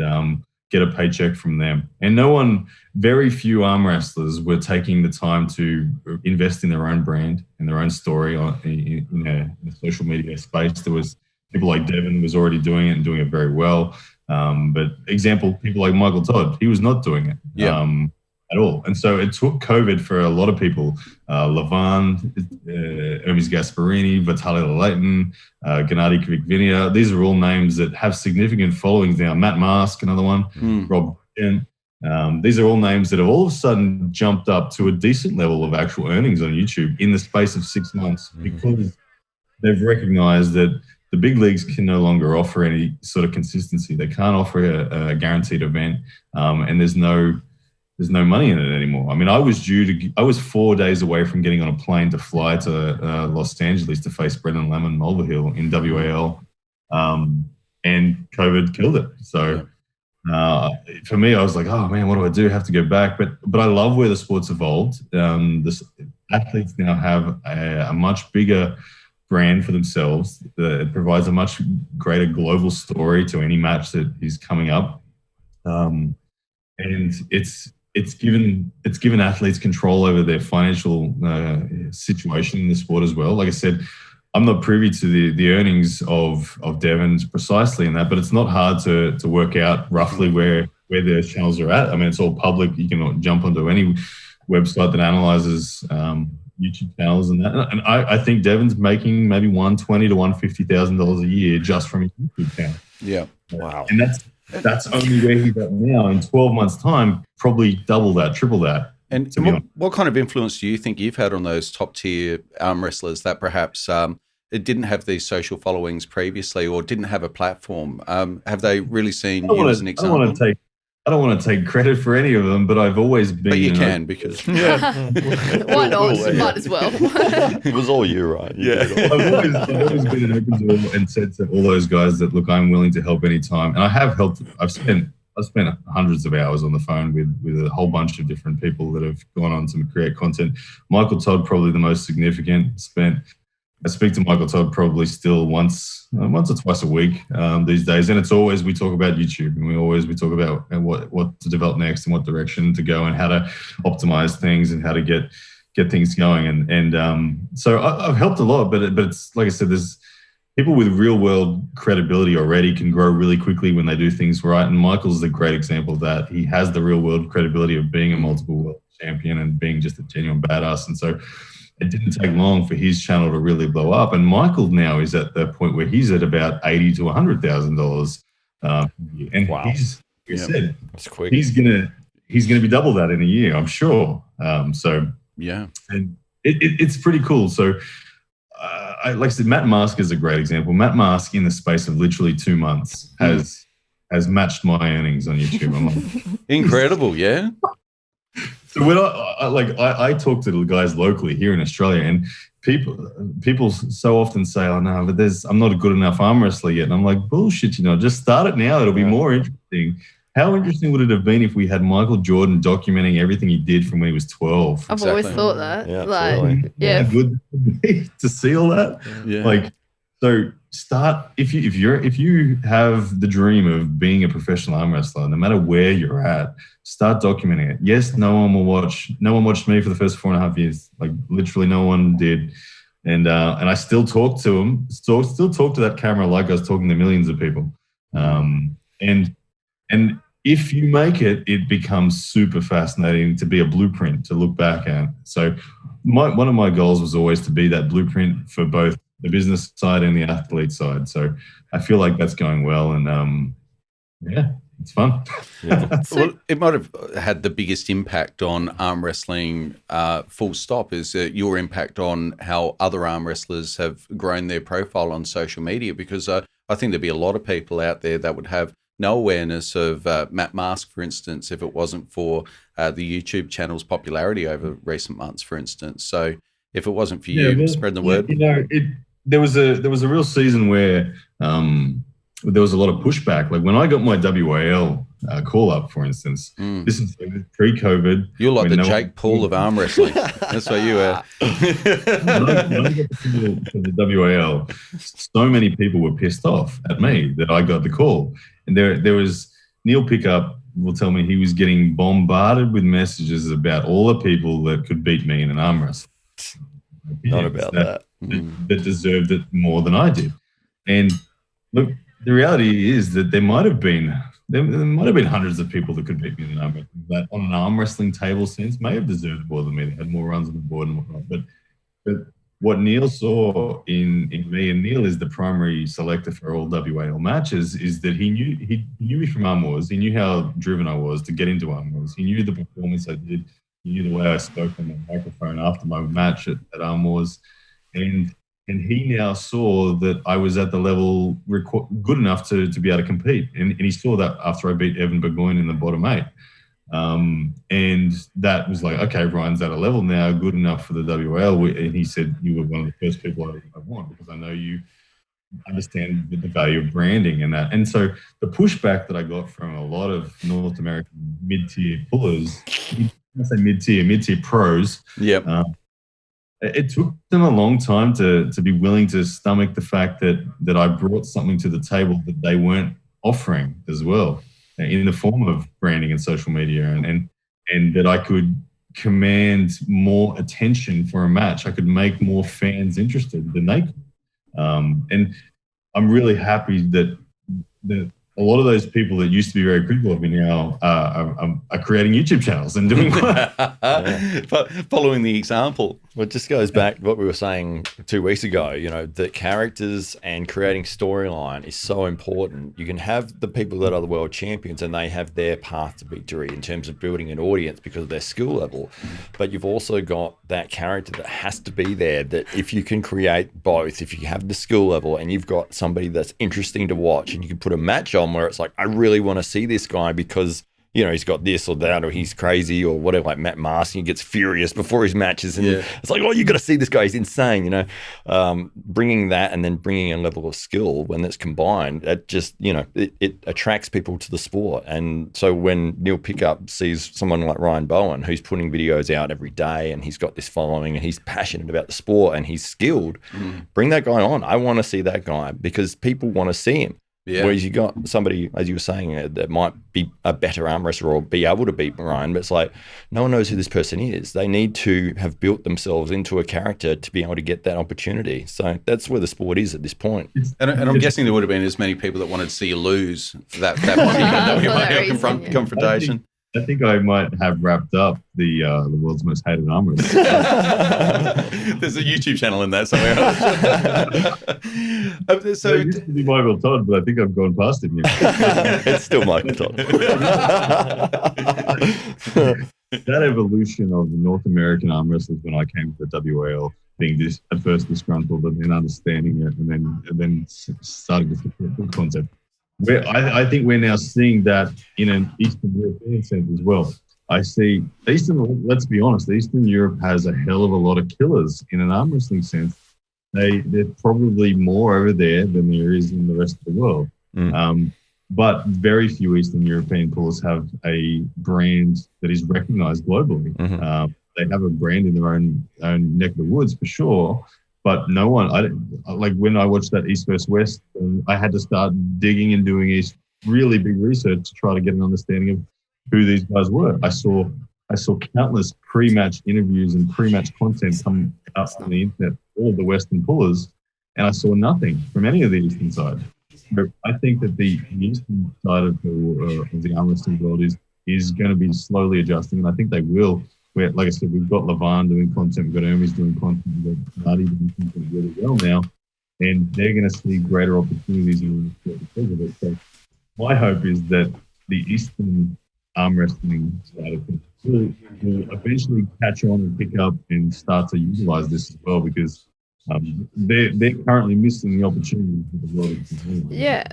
get a paycheck from them. And very few arm wrestlers were taking the time to invest in their own brand and their own story in a social media space. There was people like Devin was already doing it and doing it very well. But people like Michael Todd, he was not doing it at all. And so it took COVID for a lot of people, Levan, Hermes Gasparini, Vitaly Leighton, Gennady Kvikvinia. These are all names that have significant followings now. Matt Mask, another one, Rob Kent. These are all names that have all of a sudden jumped up to a decent level of actual earnings on YouTube in the space of 6 months because they've recognized that the big leagues can no longer offer any sort of consistency. They can't offer a guaranteed event, and there's no money in it anymore. I mean, I was 4 days away from getting on a plane to fly to Los Angeles to face Brendan Lemon Mulvihill in WAL, and COVID killed it. So for me, I was like, oh man, what do I do? I have to go back. But I love where the sport's evolved. Athletes now have a much bigger brand for themselves. It provides a much greater global story to any match that is coming up, and it's given athletes control over their financial situation in the sport as well. Like I said, I'm not privy to the earnings of Devon's precisely in that, but it's not hard to work out roughly where their channels are at. I mean, it's all public. You can jump onto any website that analyzes YouTube channels and that. And I think Devon's making maybe $120,000 to $150,000 a year just from his YouTube channel. Yeah. Wow. And that's only where he's at now. In 12 months' time, probably double that, triple that. And what kind of influence do you think you've had on those top tier arm wrestlers that perhaps it didn't have these social followings previously or didn't have a platform? Have they really seen you as an example? I don't want to take credit for any of them, but I've always been. But you can because why not? Might as well. It was all you, right? I've always been an open door and said to all those guys that look, I'm willing to help anytime, and I have helped. I've spent hundreds of hours on the phone with a whole bunch of different people that have gone on to create content. Michael Todd, probably the most significant. I speak to Michael Todd probably still once or twice a week these days, and it's always we talk about YouTube and we talk about what to develop next and what direction to go and how to optimize things and how to get things going. And so I've helped a lot, but it's like I said, there's people with real world credibility already can grow really quickly when they do things right. And Michael's a great example of that. He has the real world credibility of being a multiple world champion and being just a genuine badass. And so it didn't take long for his channel to really blow up. And Michael now is at the point where he's at about $80,000 to $100,000. And wow. Said, that's quick. He's gonna be double that in a year, I'm sure. So yeah, and it's pretty cool. So like I said, Matt Mask is a great example. Matt Mask in the space of literally 2 months has matched my earnings on YouTube. I'm like, incredible, yeah. So when I talk to the guys locally here in Australia, and people so often say, "Oh no, but I'm not a good enough arm wrestler yet," and I'm like, "Bullshit! Just start it now. It'll be more interesting." How interesting would it have been if we had Michael Jordan documenting everything he did from when he was 12? I've always thought that. Yeah, how good would be to see all that. Yeah. So start if you have the dream of being a professional arm wrestler, no matter where you're at, start documenting it. Yes, no one watched me for the first 4.5 years. Like literally no one did. And I still talk to him, still talk to that camera like I was talking to millions of people. And if you make it, it becomes super fascinating to be a blueprint to look back at. So one of my goals was always to be that blueprint for both the business side and the athlete side. So I feel like that's going well. And it's fun. Yeah. Well, it might have had the biggest impact on arm wrestling, full stop, is your impact on how other arm wrestlers have grown their profile on social media, because I think there'd be a lot of people out there that would have no awareness of Matt Mask, for instance, if it wasn't for the YouTube channel's popularity over recent months, for instance. So if it wasn't for you spreading the word. There was a real season where there was a lot of pushback. Like when I got my WAL call up, for instance, this is pre-COVID. You're like the Jake Paul of arm wrestling. That's what you are. When I got the WAL, so many people were pissed off at me that I got the call. And there was Neil Pickup will tell me he was getting bombarded with messages about all the people that could beat me in an arm wrestle. Not about that. That deserved it more than I did. And look, the reality is that there might have been hundreds of people that could beat me in an arm wrestling, that on an arm wrestling table sense may have deserved more than me. They had more runs on the board and whatnot. But what Neil saw in me, and Neil is the primary selector for all WAL matches, is that he knew me from Arm Wars. He knew how driven I was to get into Arm Wars. He knew the performance I did. He knew the way I spoke on the microphone after my match at Arm Wars. And he now saw that I was at the level good enough to be able to compete. And he saw that after I beat Evan Burgoyne in the bottom 8. And that was like, okay, Ryan's at a level now, good enough for the WL. And he said, you were one of the first people I want, because I know you understand the value of branding and that. And so the pushback that I got from a lot of North American mid-tier pullers, I say mid-tier pros, it took them a long time to be willing to stomach the fact that I brought something to the table that they weren't offering as well, in the form of branding and social media, and that I could command more attention for a match. I could make more fans interested than they could. And I'm really happy that a lot of those people that used to be very critical of me now are creating YouTube channels and doing following the example. Well, it just goes back to what we were saying 2 weeks ago, that characters and creating storyline is so important. You can have the people that are the world champions and they have their path to victory in terms of building an audience because of their skill level. But you've also got that character that has to be there, that if you can create both, if you have the skill level and you've got somebody that's interesting to watch and you can put a match on where it's like, I really want to see this guy because he's got this or that, or he's crazy or whatever, like Matt Mask, he gets furious before his matches. And it's like, oh, you got to see this guy. He's insane, bringing that and then bringing a level of skill when that's combined, that just, it attracts people to the sport. And so when Neil Pickup sees someone like Ryan Bowen, who's putting videos out every day and he's got this following and he's passionate about the sport and he's skilled, bring that guy on. I want to see that guy because people want to see him. Yeah. Whereas you got somebody, as you were saying, that might be a better arm wrestler or be able to beat Ryan, but it's like no one knows who this person is. They need to have built themselves into a character to be able to get that opportunity. So that's where the sport is at this point. And I'm guessing there would have been as many people that wanted to see you lose. That might be a confrontation. I think I might have wrapped up the world's most hated arm wrestler. There's a YouTube channel in that somewhere. So it used to be Michael Todd, but I think I've gone past him. It's still Michael Todd. That evolution of the North American arm wrestlers when I came to the WAL, being at first disgruntled and then understanding it, and then starting to support the concept. I think we're now seeing that in an Eastern European sense as well. I see let's be honest, Eastern Europe has a hell of a lot of killers in an arm wrestling sense. They're probably more over there than there is in the rest of the world. But very few Eastern European pullers have a brand that is recognized globally. They have a brand in their own neck of the woods for sure. But no one, like when I watched that East vs West, I had to start digging and doing really big research to try to get an understanding of who these guys were. I saw countless pre-match interviews and pre-match content come out on the internet, all of the Western pullers, and I saw nothing from any of the Eastern side. But I think that the Eastern side of the arm wrestling world is going to be slowly adjusting, and I think they will. Where, like I said, we've got Levan doing content, we've got Hermes doing content, we've got Marty doing content really well now, and they're going to see greater opportunities in the sport because of it. So my hope is that the Eastern arm wrestling side of things will eventually catch on and pick up and start to utilize this as well, because they're currently missing the opportunity for the world. Yeah.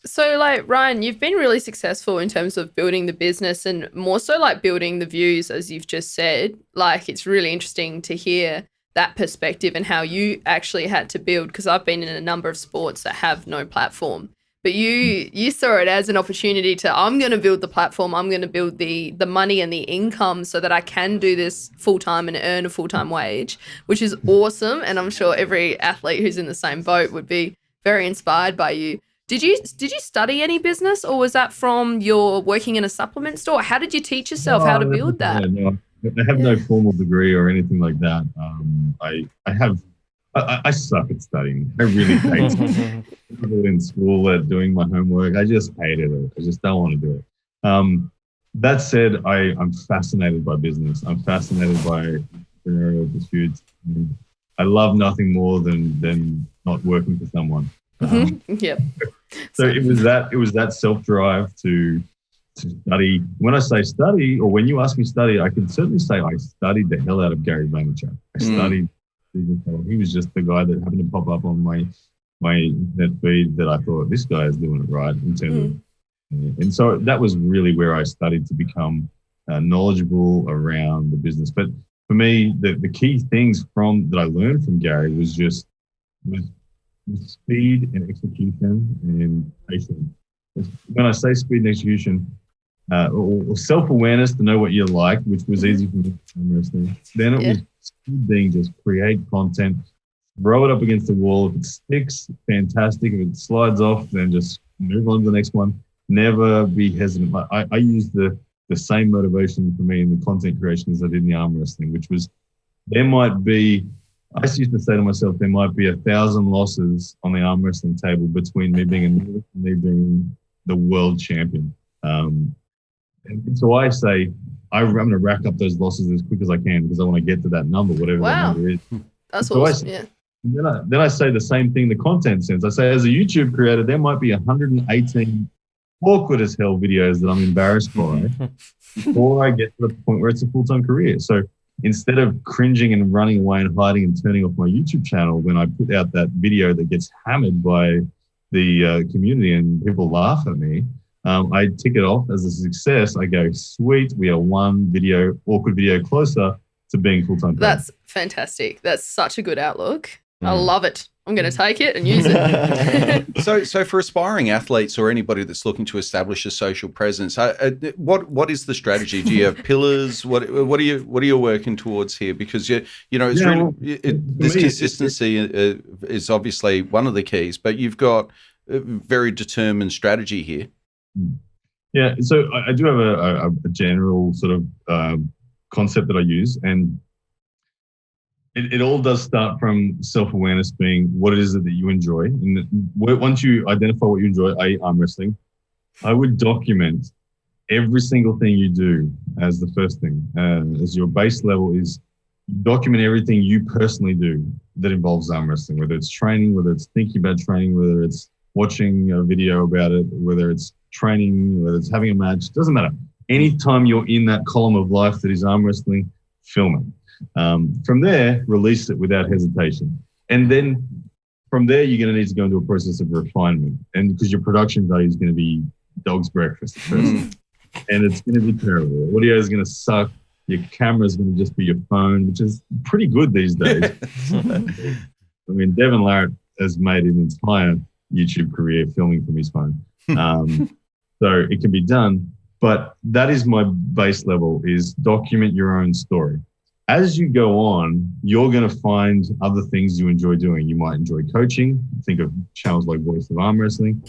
So, like, Ryan, you've been really successful in terms of building the business and more so like building the views, as you've just said. Like, it's really interesting to hear that perspective and how you actually had to build, because I've been in a number of sports that have no platform. But you saw it as an opportunity to, I'm going to build the platform, I'm going to build the money and the income so that I can do this full-time and earn a full-time wage, which is awesome. And I'm sure every athlete who's in the same boat would be very inspired by you. Did you study any business, or was that from your working in a supplement store? How did you teach yourself how to build that? No, I have no formal degree or anything like that. I suck at studying. I really hate it. In school at doing my homework, I just hated it. I just don't want to do it. That said, I'm fascinated by business. I'm fascinated by entrepreneurial pursuits. I love nothing more than not working for someone. Yep. So it was that self-drive to study. When I say study, or when you ask me study, I can certainly say I studied the hell out of Gary Vaynerchuk. I studied. He was just the guy that happened to pop up on my internet feed that I thought, this guy is doing it right in terms of. And so that was really where I studied to become knowledgeable around the business. But for me, the key things that I learned from Gary was just with speed and execution and patience. When I say speed and execution, or self-awareness to know what you like, which was easy for me. Then it was being just create content, throw it up against the wall. If it sticks, fantastic. If it slides off, then just move on to the next one. Never be hesitant. I use the same motivation for me in the content creation as I did in the arm wrestling, which was I used to say to myself, there might be 1,000 losses on the arm wrestling table between me being a novice and me being the world champion. And so I say, I'm going to rack up those losses as quick as I can because I want to get to that number, whatever that number is. That's so awesome. Then I say the same thing in the content sense. I say, as a YouTube creator, there might be 118 awkward as hell videos that I'm embarrassed by before I get to the point where it's a full-time career. So instead of cringing and running away and hiding and turning off my YouTube channel when I put out that video that gets hammered by the community and people laugh at me, I tick it off as a success. I go, sweet, we are one awkward video closer to being full-time. That's fantastic. That's such a good outlook. I love it. I'm going to take it and use it. So for aspiring athletes or anybody that's looking to establish a social presence, what is the strategy? Do you have pillars? What are you working towards here? Because this consistency is obviously one of the keys, but you've got a very determined strategy here. Yeah, so I do have a general sort of concept that I use, and it all does start from self-awareness, being what it is that you enjoy. And once you identify what you enjoy, arm wrestling, I would document every single thing you do as the first thing. As your base level is document everything you personally do that involves arm wrestling, whether it's training, whether it's thinking about training, whether it's watching a video about it, whether it's training, whether it's having a match, doesn't matter. Anytime you're in that column of life that is arm wrestling, film it. From there, release it without hesitation. And then from there, you're going to need to go into a process of refinement. And because your production value is going to be dog's breakfast first. And it's going to be terrible. Audio is going to suck. Your camera is going to just be your phone, which is pretty good these days. I mean, Devin Larratt has made an entire YouTube career filming from his phone. So it can be done. But that is my base level, is document your own story. As you go on, you're going to find other things you enjoy doing. You might enjoy coaching. Think of channels like Voice of Arm Wrestling.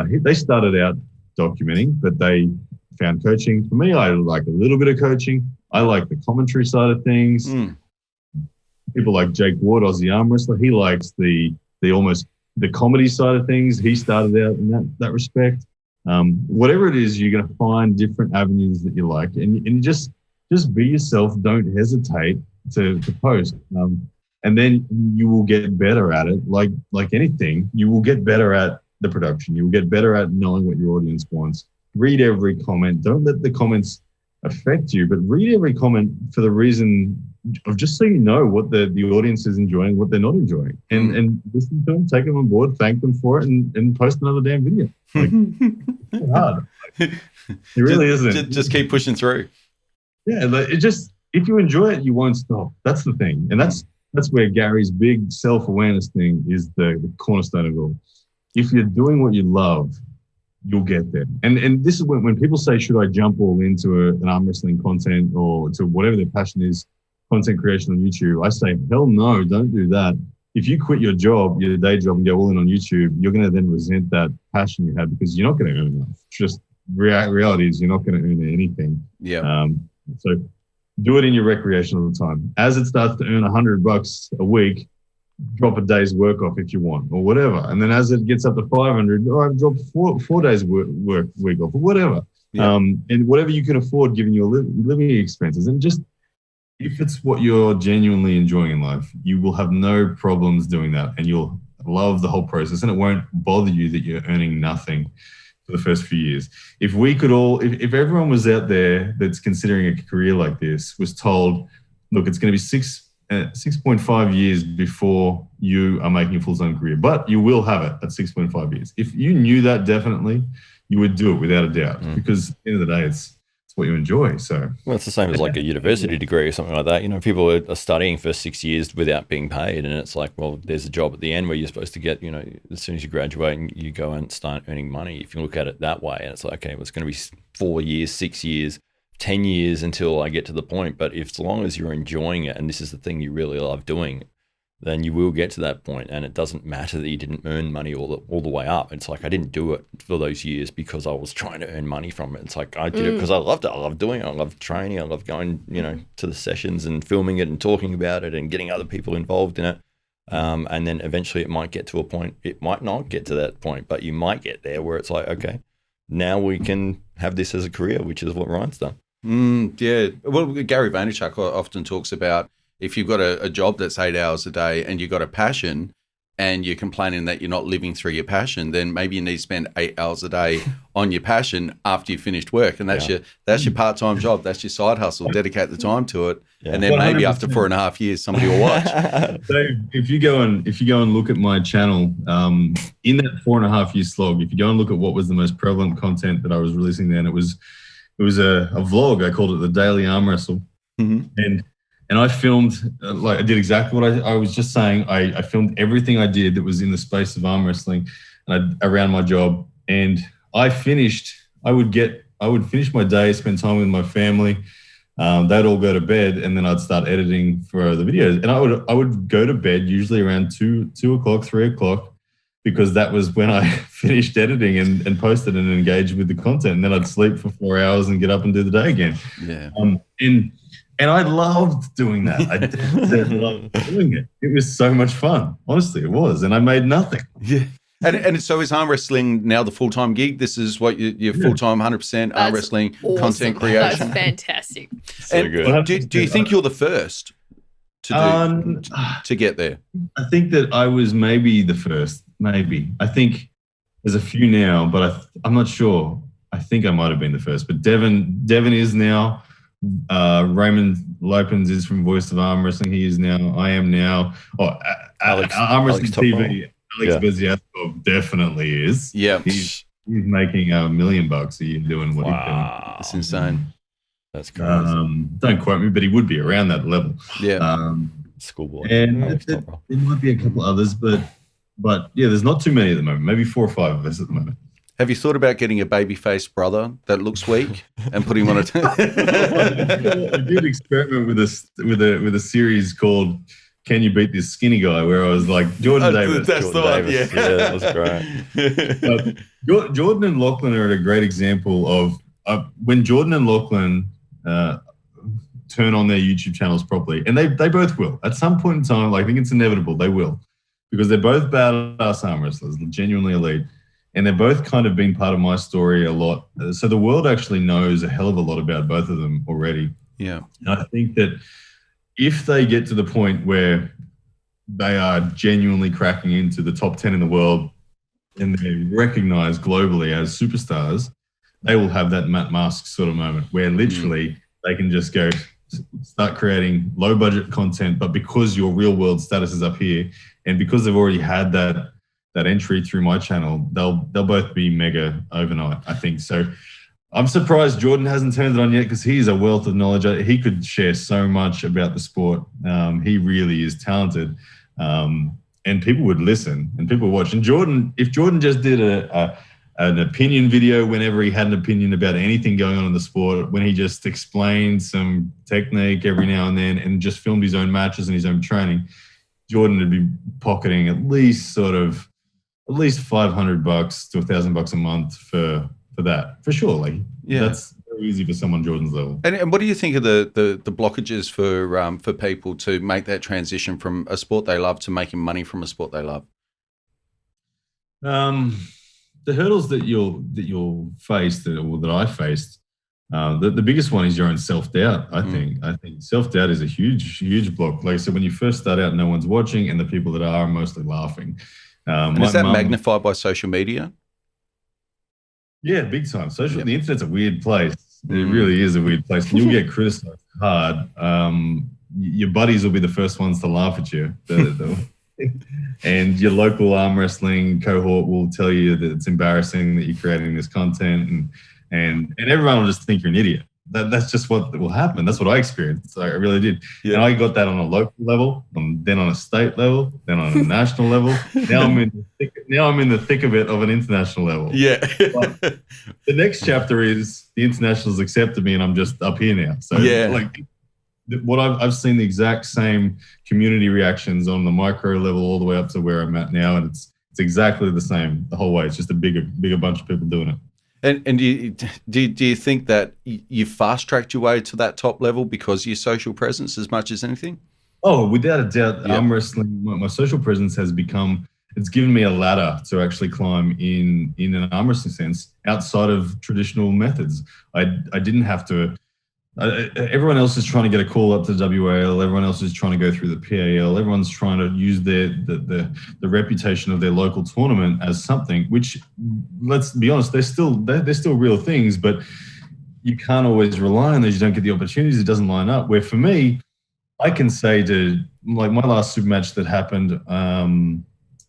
They started out documenting, but they found coaching. For me, I like a little bit of coaching. I like the commentary side of things. People like Jake Ward, Aussie arm wrestler, he likes the comedy side of things. He started out in that respect. Whatever it is, you're going to find different avenues that you like, and just be yourself. Don't hesitate to post, and then you will get better at it. Like anything, you will get better at the production. You will get better at knowing what your audience wants, read every comment. Don't let the comments affect you, but read every comment for the reason of just so you know what the audience is enjoying, what they're not enjoying, and listen to them, take them on board, thank them for it, and post another damn video. Like, it's hard. It really isn't. Just keep pushing through. Yeah, like it just, if you enjoy it, you won't stop. That's the thing, and that's where Gary's big self-awareness thing is the cornerstone of it all. If you're doing what you love, you'll get there. And this is when people say, should I jump all into an arm wrestling content or to whatever their passion is, content creation on YouTube, I say, hell no, don't do that. If you quit your job, your day job, and go all in on YouTube, you're going to then resent that passion you had because you're not going to earn enough. Just reality is you're not going to earn anything. Yeah. So do it in your recreational time. As it starts to earn $100 a week, drop a day's work off if you want, or whatever. And then as it gets up to 500, or I've dropped four days work week off, or whatever. Yeah. And whatever you can afford given your living expenses. And just, if it's what you're genuinely enjoying in life, you will have no problems doing that, and you'll love the whole process, and it won't bother you that you're earning nothing for the first few years. If we could all, if everyone was out there that's considering a career like this was told, look, it's going to be 6.5 years before you are making a full-time career, but you will have it at 6.5 years. If you knew that definitely, you would do it without a doubt, because at the end of the day, it's what you enjoy. So, well, it's the same as like a university degree or something like that. You know, people are studying for 6 years without being paid, and it's like, well, there's a job at the end where you're supposed to get, you know, as soon as you graduate and you go and start earning money. If you look at it that way, and it's like, okay, well, it's going to be 4 years, 6 years, 10 years until I get to the point. But if, as long as you're enjoying it and this is the thing you really love doing, then you will get to that point, and it doesn't matter that you didn't earn money all the way up. It's like, I didn't do it for those years because I was trying to earn money from it. It's like, I did it because I loved it. I loved doing it. I loved training. I loved going, you know, to the sessions and filming it and talking about it and getting other people involved in it. And then eventually it might get to a point. It might not get to that point, but you might get there where it's like, okay, now we can have this as a career, which is what Ryan's done. Yeah. Well, Gary Vaynerchuk often talks about, if you've got a job that's 8 hours a day and you've got a passion and you're complaining that you're not living through your passion, then maybe you need to spend 8 hours a day on your passion after you've finished work. And that's your part-time job. That's your side hustle. Dedicate the time to it. Yeah. And then 100%. Maybe after 4.5 years, somebody will watch. So if you go and look at my channel, in that 4.5 year slog, if you go and look at what was the most prevalent content that I was releasing then, it was a vlog. I called it the Daily Arm Wrestle. Mm-hmm. And I filmed, I did exactly what I was just saying. I filmed everything I did that was in the space of arm wrestling around my job. And I would finish my day, spend time with my family. They'd all go to bed, and then I'd start editing for the videos. And I would go to bed usually around 2 o'clock, 3 o'clock, because that was when I finished editing and posted and engaged with the content. And then I'd sleep for 4 hours and get up and do the day again. Yeah. And I loved doing that. I did love doing it. It was so much fun. Honestly, it was. And I made nothing. Yeah. And so is arm wrestling now the full-time gig? This is what your full-time 100% arm wrestling content creation? That's fantastic. So good. Do you think you're the first to get there? I think that I was maybe the first. Maybe. I think there's a few now, but I'm not sure. I think I might have been the first. But Devin is now. Raymond Lopens is from Voice of Arm Wrestling. He is now. I am now. Arm Wrestling TV. Alex Beziatkov definitely is. Yeah, he's making $1 million a year doing what he's doing. That's insane. That's crazy. Don't quote me, but he would be around that level. Yeah. Schoolboy. And there might be a couple others, but yeah, there's not too many at the moment. Maybe 4 or 5 of us at the moment. Have you thought about getting a baby-faced brother that looks weak and putting him on a I did experiment with a series called "Can You Beat This Skinny Guy?" where I was like Jordan Davis. That's the one. Yeah, that was great. Jordan and Lachlan are a great example of when Jordan and Lachlan turn on their YouTube channels properly, and they both will at some point in time. I think it's inevitable they will, because they're both badass arm wrestlers, genuinely elite. And they've both kind of been part of my story a lot. So the world actually knows a hell of a lot about both of them already. Yeah. And I think that if they get to the point where they are genuinely cracking into the top 10 in the world and they're recognized globally as superstars, they will have that Matt Mask sort of moment where literally they can just go start creating low budget content, but because your real world status is up here, and because they've already had that entry through my channel, they'll both be mega overnight, I think. So I'm surprised Jordan hasn't turned it on yet, because he's a wealth of knowledge. He could share so much about the sport. He really is talented, and people would listen and people would watch. And Jordan, if Jordan just did an opinion video whenever he had an opinion about anything going on in the sport, when he just explained some technique every now and then and just filmed his own matches and his own training, Jordan would be pocketing at least $500 to $1,000 a month for that, for sure. Like, that's very easy for someone Jordan's level. And what do you think of the blockages for people to make that transition from a sport they love to making money from a sport they love? The hurdles that you'll face, that I faced, the biggest one is your own self-doubt. I think self-doubt is a huge block. Like I said, when you first start out, no one's watching, and the people that are mostly laughing. And is that magnified by social media? Yeah, big time. The internet's a weird place. It really is a weird place. And you'll get criticized hard. Your buddies will be the first ones to laugh at you. And your local arm wrestling cohort will tell you that it's embarrassing that you're creating this content, and everyone will just think you're an idiot. That's just what will happen. That's what I experienced. I really did. Yeah. And I got that on a local level, then on a state level, then on a national level. Now I'm in the thick of it of an international level. Yeah. But the next chapter is the internationals accepted me, and I'm just up here now. So what I've seen the exact same community reactions on the micro level all the way up to where I'm at now, and it's exactly the same the whole way. It's just a bigger bunch of people doing it. And do you think that you fast tracked your way to that top level because of your social presence as much as anything? Oh, without a doubt, arm wrestling, my social presence has it's given me a ladder to actually climb in an arm wrestling sense outside of traditional methods. I didn't have to. Everyone else is trying to get a call up to WAL. Everyone else is trying to go through the PAL. Everyone's trying to use the reputation of their local tournament as something, which, let's be honest, they're still real things, but you can't always rely on those. You don't get the opportunities. It doesn't line up. Where for me, I can say like my last super match that happened,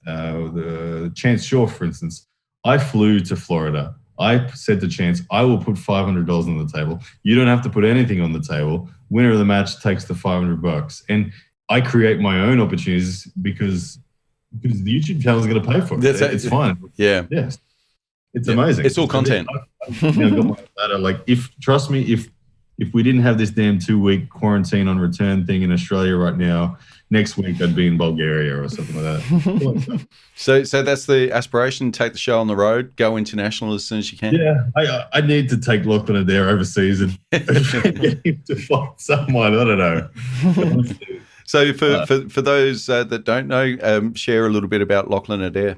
the Chance Shaw, for instance, I flew to Florida. I said to Chance, I will put $500 on the table. You don't have to put anything on the table. Winner of the match takes the $500. And I create my own opportunities because the YouTube channel is going to pay for it. It's fine. Yeah. Yes. It's amazing. It's all content. I've got my ladder. Like, trust me, if we didn't have this damn 2-week quarantine on return thing in Australia right now, next week I'd be in Bulgaria or something like that. So that's the aspiration: take the show on the road, go international as soon as you can. Yeah, I need to take Lachlan Adair overseas and get him to fight someone. I don't know. So for those that don't know, share a little bit about Lachlan Adair.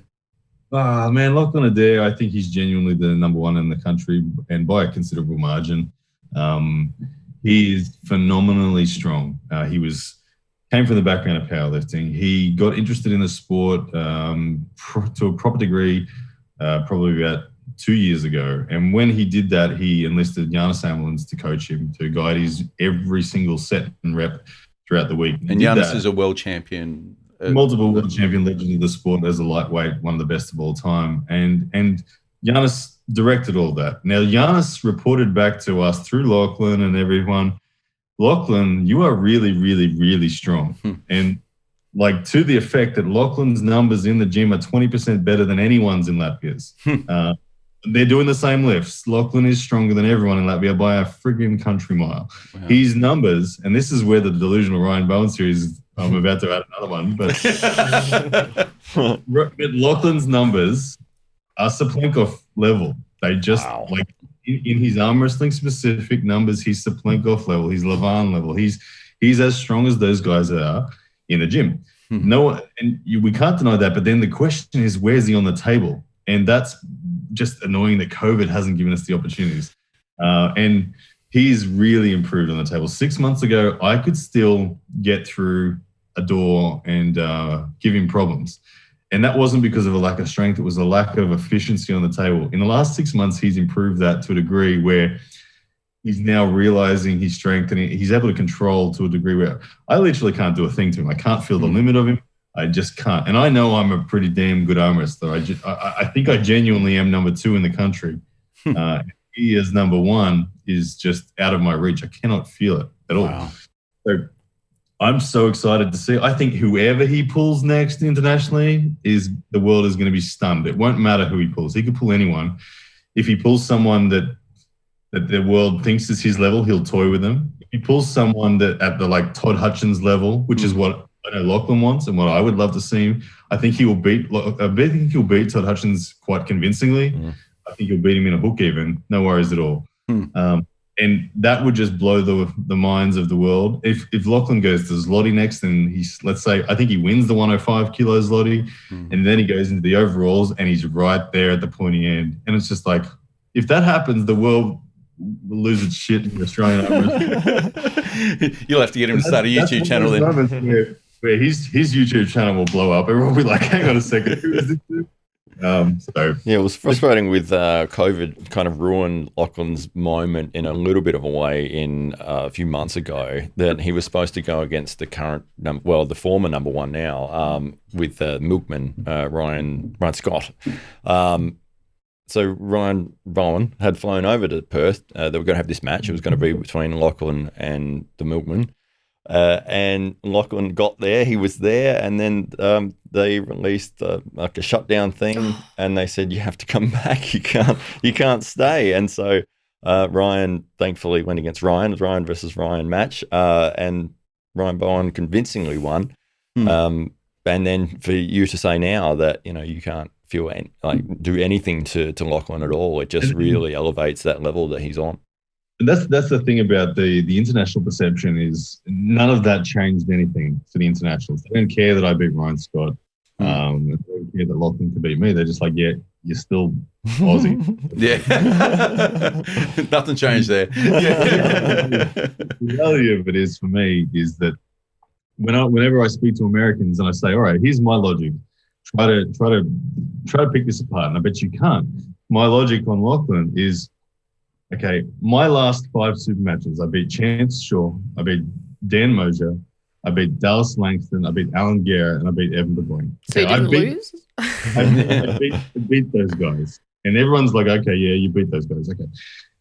Oh, man, Lachlan Adair, I think he's genuinely the number one in the country, and by a considerable margin. He is phenomenally strong. He came from the background of powerlifting. He got interested in the sport to a proper degree probably about 2 years ago. And when he did that, he enlisted Giannis Amelins to coach him, to guide his every single set and rep throughout the week. And Giannis is a world champion. Multiple world champion, legend of the sport as a lightweight, one of the best of all time. And Giannis directed all that. Now, Giannis reported back to us through Lachlan and everyone, Lachlan, you are really, really, really strong. And like, to the effect that Lachlan's numbers in the gym are 20% better than anyone's in Latvia's. They're doing the same lifts. Lachlan is stronger than everyone in Latvia by a friggin' country mile. Wow. His numbers, and this is where the delusional Ryan Bowen series, I'm about to add another one, but Lachlan's numbers are Saplenkov level. They just, like, in his arm wrestling specific numbers, he's Saplenkov level, he's Levan level. He's as strong as those guys are in the gym. We can't deny that. But then the question is, where's he on the table? And that's just annoying that COVID hasn't given us the opportunities. And he's really improved on the table. 6 months ago, I could still get through a door and give him problems. And that wasn't because of a lack of strength. It was a lack of efficiency on the table. In the last 6 months, he's improved that to a degree where he's now realizing his strength and he's able to control to a degree where I literally can't do a thing to him. I can't feel the limit of him. I just can't. And I know I'm a pretty damn good arm wrestler. I think I genuinely am number 2 in the country. He is number 1 is just out of my reach. I cannot feel it at all. Wow. So I'm so excited to see. I think whoever he pulls next internationally the world is going to be stunned. It won't matter who he pulls. He could pull anyone. If he pulls someone that the world thinks is his level, he'll toy with them. If he pulls someone that at the like Todd Hutchins level, which is what I know Lachlan wants and what I would love to see him, I think he'll beat Todd Hutchins quite convincingly. I think he'll beat him in a hook even. No worries at all. And that would just blow the minds of the world. If Lachlan goes to Zloty next and let's say, I think he wins the 105 kilo Zloty and then he goes into the overalls and he's right there at the pointy end. And it's just like, if that happens, the world will lose its shit in the Australian arm wrestling. You'll have to get him to start a YouTube channel then. Where his YouTube channel will blow up. Everyone will be like, hang on a second, who is this dude? It was frustrating with COVID kind of ruined Lachlan's moment in a little bit of a way a few months ago that he was supposed to go against the the former number 1 now with Milkman, Ryan Scott. So Ryan Bowen had flown over to Perth. They were going to have this match. It was going to be between Lachlan and the Milkman. And Lachlan got there, he was there, and then they released like a shutdown thing, and they said you have to come back, you can't stay. And so Ryan thankfully went against Ryan. It was Ryan versus Ryan match, and Ryan Bowen convincingly won. And then for you to say now that you can't feel do anything to Lachlan at all, it just really elevates that level that he's on. And that's the thing about the international perception is none of that changed anything for the internationals. They don't care that I beat Ryan Scott. They don't care that Lachlan could beat me. They're just like, yeah, you're still Aussie. Nothing changed there. The reality of it is for me is that whenever I speak to Americans and I say, all right, here's my logic. Try to pick this apart, and I bet you can't. My logic on Lachlan is, okay, my last 5 super matches, I beat Chance Shaw, I beat Dan Mosier, I beat Dallas Langston, I beat Alan Guerra, and I beat Evan De Bruyne. So you didn't lose? I beat those guys. And everyone's like, okay, yeah, you beat those guys. Okay.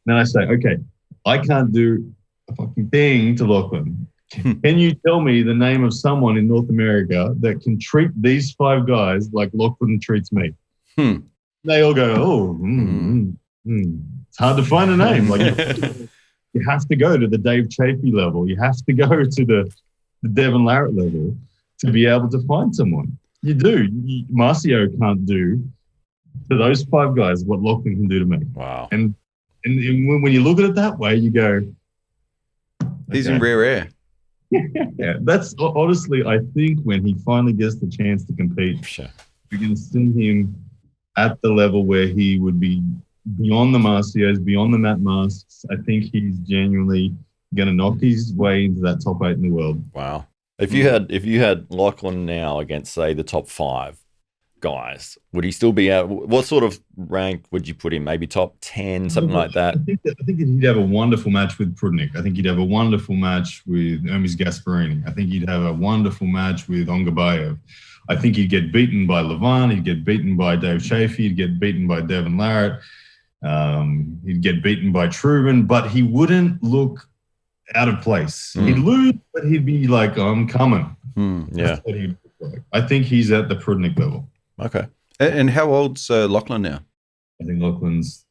Then I say, okay, I can't do a fucking thing to Lachlan. Can you tell me the name of someone in North America that can treat these 5 guys like Lachlan treats me? They all go, It's hard to find a name. Like you have to go to the Dave Chafee level. You have to go to the Devin Larratt level to be able to find someone. You do. Marcio can't do to those 5 guys what Lachlan can do to me. Wow. And when you look at it that way, you go, he's in rare air. Yeah, that's honestly, I think when he finally gets the chance to compete, Sure. we're going to see him at the level where he would be beyond the Marcios, beyond the Matt Masks. I think he's genuinely going to knock his way into that top 8 in the world. Wow. If you had Lachlan now against, say, the top 5 guys, would he still be out? What sort of rank would you put him? Maybe top 10, something like that? I think he'd have a wonderful match with Prudnik. I think he'd have a wonderful match with Hermes Gasparini. I think he'd have a wonderful match with Ongabayev. I think he'd get beaten by Levine. He'd get beaten by Dave Chafee. He'd get beaten by Devin Larratt. He'd get beaten by Truman, but he wouldn't look out of place. He'd lose, but he'd be like, I'm coming. Yeah. That's what he'd look like. I think he's at the Prudnik level. Okay. And how old's Lachlan now? I think Lachlan's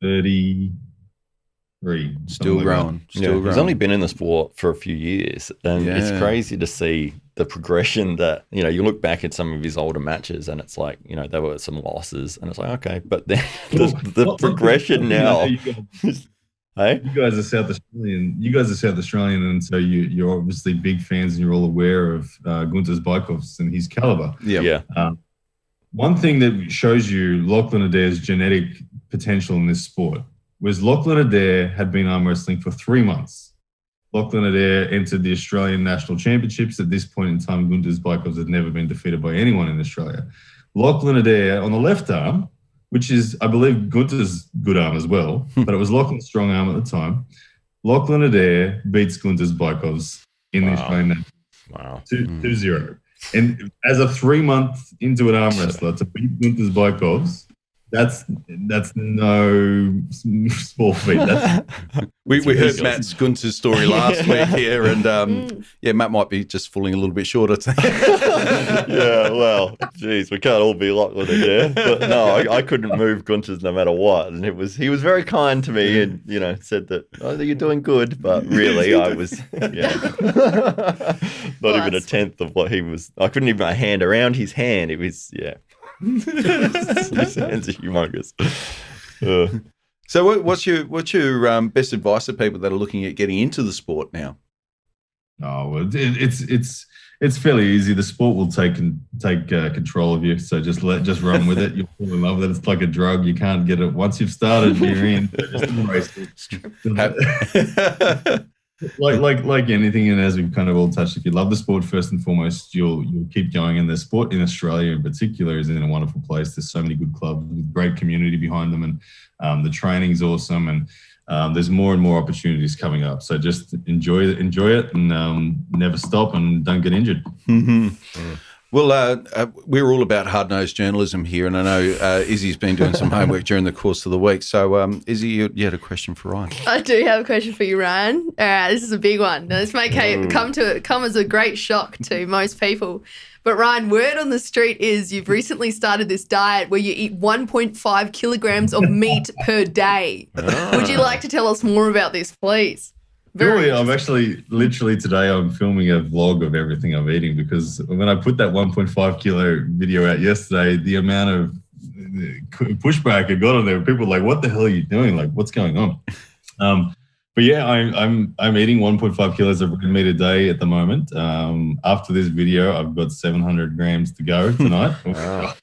33. Still growing. Still growing. He's only been in the sport for a few years, and it's crazy to see the progression that, you look back at some of his older matches and it's like, there were some losses and it's like, okay, but then the progression now. Hey? You guys are South Australian, and so you're obviously big fans and you're all aware of Gunther Bykovs and his caliber. Yeah. One thing that shows you Lachlan Adair's genetic potential in this sport was Lachlan Adair had been arm wrestling for 3 months. Lachlan Adair entered the Australian National Championships. At this point in time, Gunter's Bykov had never been defeated by anyone in Australia. Lachlan Adair on the left arm, which is, I believe, Gunter's good arm as well, but it was Lachlan's strong arm at the time. Lachlan Adair beats Gunter's Bykovs in the Australian National. Wow. 2-0. And as a 3-month into an arm wrestler to beat Gunter's Bykovs, that's no small feat. We heard Matt's Gunter's story last week here, and Matt might be just falling a little bit short. Yeah, well, geez, we can't all be Lachlan there, but no, I couldn't move Gunter's no matter what, and he was very kind to me, and said that you're doing good, but really I was not even a tenth of what he was. I couldn't even put my hand around his hand. It was his hands are humongous. So what's your best advice to people that are looking at getting into the sport now? Oh, well, it's fairly easy. The sport will take control of you. So just run with it. You'll fall in love with it. It's like a drug. You can't get it once you've started. You're in. Just embrace it. Like anything, and as we've kind of all touched, if you love the sport first and foremost, you'll keep going. And the sport in Australia in particular is in a wonderful place. There's so many good clubs with great community behind them, and the training's awesome, and there's more and more opportunities coming up. So just enjoy it, and never stop, and don't get injured. Mm-hmm. Well, we're all about hard-nosed journalism here, and I know Izzy's been doing some homework during the course of the week. So, Izzy, you had a question for Ryan. I do have a question for you, Ryan. All right, this is a big one. Now, this may come as a great shock to most people. But, Ryan, word on the street is you've recently started this diet where you eat 1.5 kilograms of meat per day. Would you like to tell us more about this, please? Really, I'm actually literally today I'm filming a vlog of everything I'm eating, because when I put that 1.5 kilo video out yesterday, the amount of pushback I got on there, people were like, "What the hell are you doing? Like, what's going on?" But yeah, I'm eating 1.5 kilos of red meat a day at the moment. After this video, I've got 700 grams to go tonight. Wow.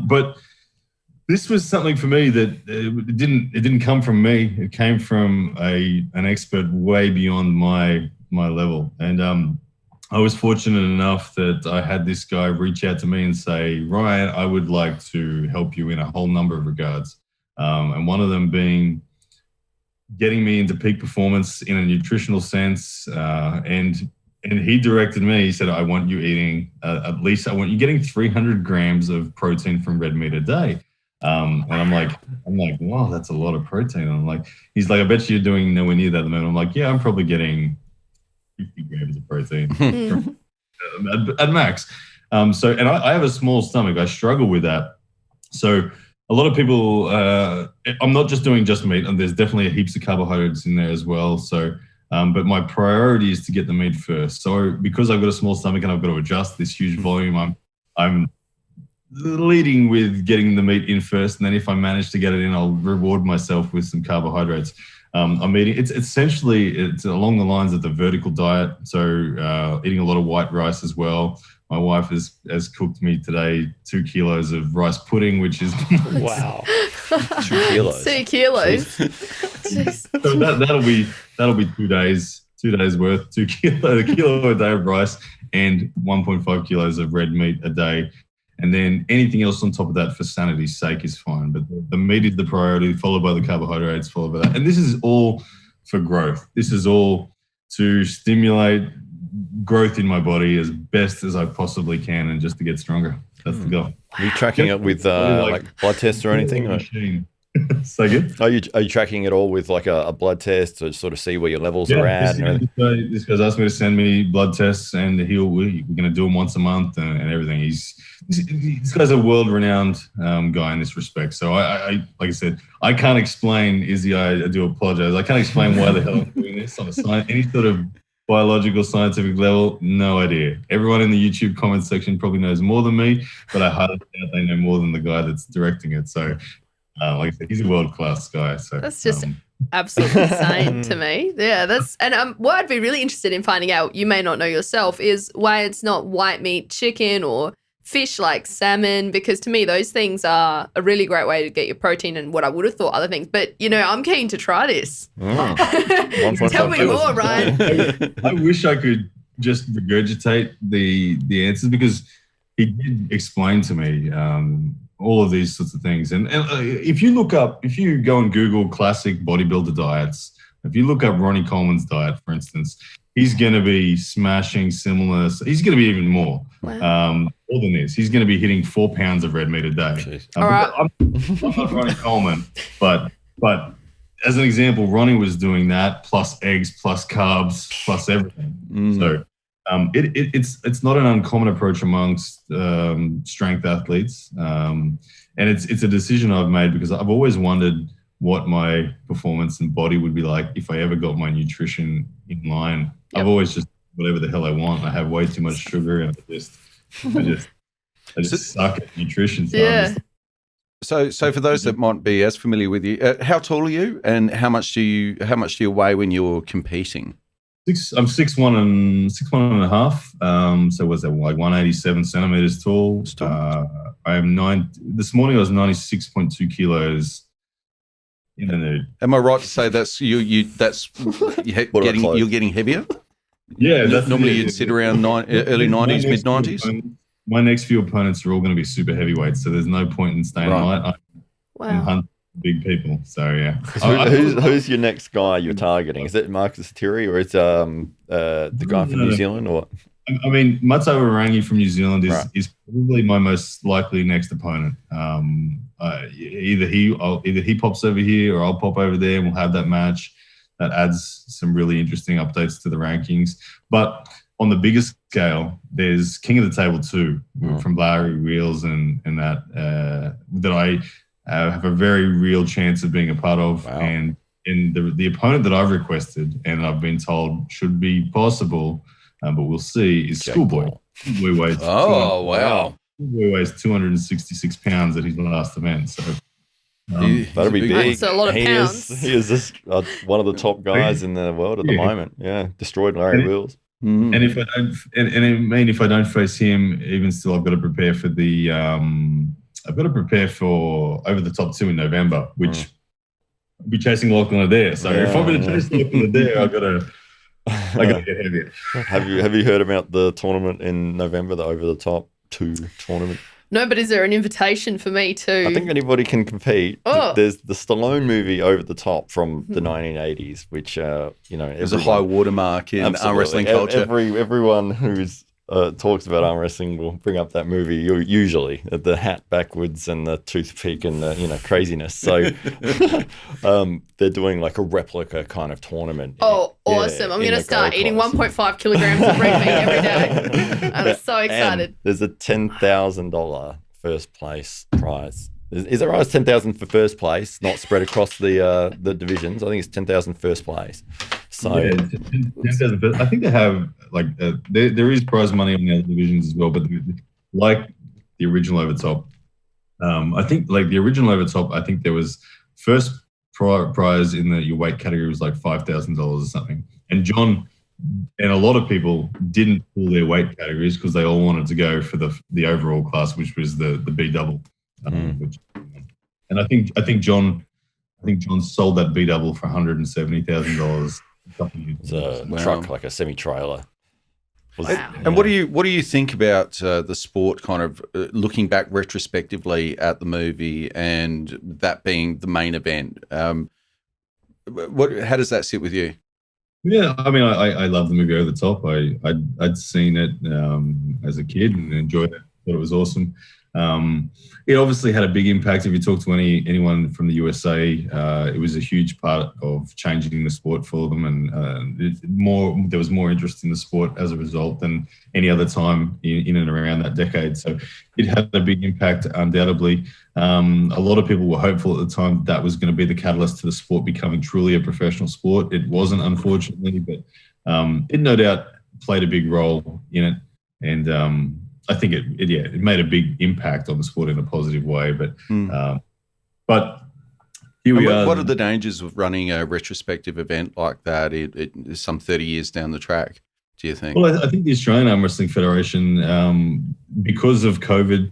But this was something for me that it didn't come from me. It came from an expert way beyond my level. And I was fortunate enough that I had this guy reach out to me and say, "Ryan, I would like to help you in a whole number of regards." And one of them being getting me into peak performance in a nutritional sense. And he directed me. He said, "I want you eating I want you getting 300 grams of protein from red meat a day." And I'm like, wow, that's a lot of protein. And I'm like, he's like, "I bet you're doing nowhere near that at the moment." I'm like, "Yeah, I'm probably getting 50 grams of protein at max." And I have a small stomach. I struggle with that. So a lot of people, I'm not just doing just meat, and there's definitely heaps of carbohydrates in there as well. So, but my priority is to get the meat first. So because I've got a small stomach and I've got to adjust this huge volume, I'm leading with getting the meat in first, and then if I manage to get it in, I'll reward myself with some carbohydrates. I'm eating, it's along the lines of the vertical diet, so eating a lot of white rice as well. My wife has cooked me today 2 kilos of rice pudding, which is wow, 2 kilos. 2 kilos. So that'll be 2 days worth. A kilo a day of rice and 1.5 kilos of red meat a day. And then anything else on top of that for sanity's sake is fine. But the meat is the priority, followed by the carbohydrates, followed by that. And this is all for growth. This is all to stimulate growth in my body as best as I possibly can, and just to get stronger. That's the goal. Are you tracking it with like blood tests or anything? So good. Are you tracking it all with like a blood test to sort of see where your levels are at? This guy's asked me to send me blood tests, and we're going to do them once a month and everything. This guy's a world-renowned guy in this respect. So I like I said, I can't explain, Izzy, I do apologize. I can't explain why the hell I'm doing this on any sort of biological, scientific level. No idea. Everyone in the YouTube comment section probably knows more than me, but I highly doubt they know more than the guy that's directing it. So like I said, he's a world-class guy. So that's just absolutely insane to me. Yeah, what I'd be really interested in finding out, you may not know yourself, is why it's not white meat chicken or fish like salmon, because to me those things are a really great way to get your protein and what I would have thought other things. But, I'm keen to try this. Tell me more, Ryan. I wish I could just regurgitate the answers, because he did explain to me all of these sorts of things. And if you go and Google classic bodybuilder diets, if you look up Ronnie Coleman's diet, for instance, he's going to be smashing similar. He's going to be even more. Wow. More than this. He's going to be hitting 4 pounds of red meat a day. All right. I'm not Ronnie Coleman, but as an example, Ronnie was doing that plus eggs, plus carbs, plus everything. So it's not an uncommon approach amongst strength athletes, and it's a decision I've made because I've always wondered what my performance and body would be like if I ever got my nutrition in line. Yep. I've always just whatever the hell I want. I have way too much sugar, and I just suck at nutrition. So for those that might be as familiar with you, how tall are you, and how much do you weigh when you're competing? I'm 6'1" and 6'1.5". So was that like 187 centimeters tall? I am this morning I was 96.2 kilos. In the nude. Am I right to say that's you're getting heavier? Yeah. Normally you'd sit around early 90s, mid 90s. My next few opponents are all going to be super heavyweights, so there's no point in staying light. I'm hunting big people, so yeah. Who's your next guy you're targeting? Is it Marcus Thierry, or is the guy from New Zealand, or? I mean, Matao Warangi from New Zealand is probably my most likely next opponent. Either he pops over here or I'll pop over there, and we'll have that match. That adds some really interesting updates to the rankings. But on the biggest scale, there's King of the Table 2 from Larry Wheels and that I have a very real chance of being a part of. Wow. And the opponent that I've requested and I've been told should be possible, but we'll see, is Schoolboy. Schoolboy weighs Schoolboy weighs 266 pounds at his last event. So that'll be big. That's a lot of pounds. He is just one of the top guys in the world at the moment. Yeah, destroyed Larry Wheels. And if I don't, if I don't face him, even still, I've got to prepare for the. I've got to prepare for over the top 2 in November, which I'll be chasing Lachlan Adair. So if I'm going to chase Lachlan Adair, I've got to. I got to get heavier. Have you heard about the tournament in November, the Over the Top 2 tournament? No, but is there an invitation for me too? I think anybody can compete. Oh. There's the Stallone movie Over the Top from the 1980s, which there's a high watermark in arm wrestling culture. Everyone who's talks about arm wrestling will bring up that movie usually, the hat backwards and the toothpick and the craziness. So they're doing like a replica kind of tournament. Oh, awesome. I'm going to start eating 1.5 kilograms of red meat every day. I'm so excited. And there's a $10,000 first place prize. Is that right? It's 10,000 for first place, not spread across the divisions. I think it's 10,000 first place. So yeah, 10,000. I think they have there is prize money on the other divisions as well, but like the original Over Top, I think like the original Over Top, I think there was first prize in your weight category was like $5,000 or something, and John and a lot of people didn't pull their weight categories because they all wanted to go for the overall class, which was the B double. And I think John sold that B double for $170,000. It's a truck, like a semi-trailer. Wow. And what do you think about the sport, kind of looking back retrospectively at the movie and that being the main event? How does that sit with you? Yeah, I mean, I love the movie Over the Top. I'd seen it as a kid and enjoyed it. Thought it was awesome. It obviously had a big impact. If you talk to anyone from the USA, it was a huge part of changing the sport for them, and there was more interest in the sport as a result than any other time in and around that decade. So it had a big impact, undoubtedly. A lot of people were hopeful at the time that was going to be the catalyst to the sport becoming truly a professional sport. It wasn't, unfortunately, but it no doubt played a big role in it, and I think it made a big impact on the sport in a positive way, but here we are. What are the dangers of running a retrospective event like that? It is some 30 years down the track. do you think? Well, I think the Australian Arm Wrestling Federation, because of COVID,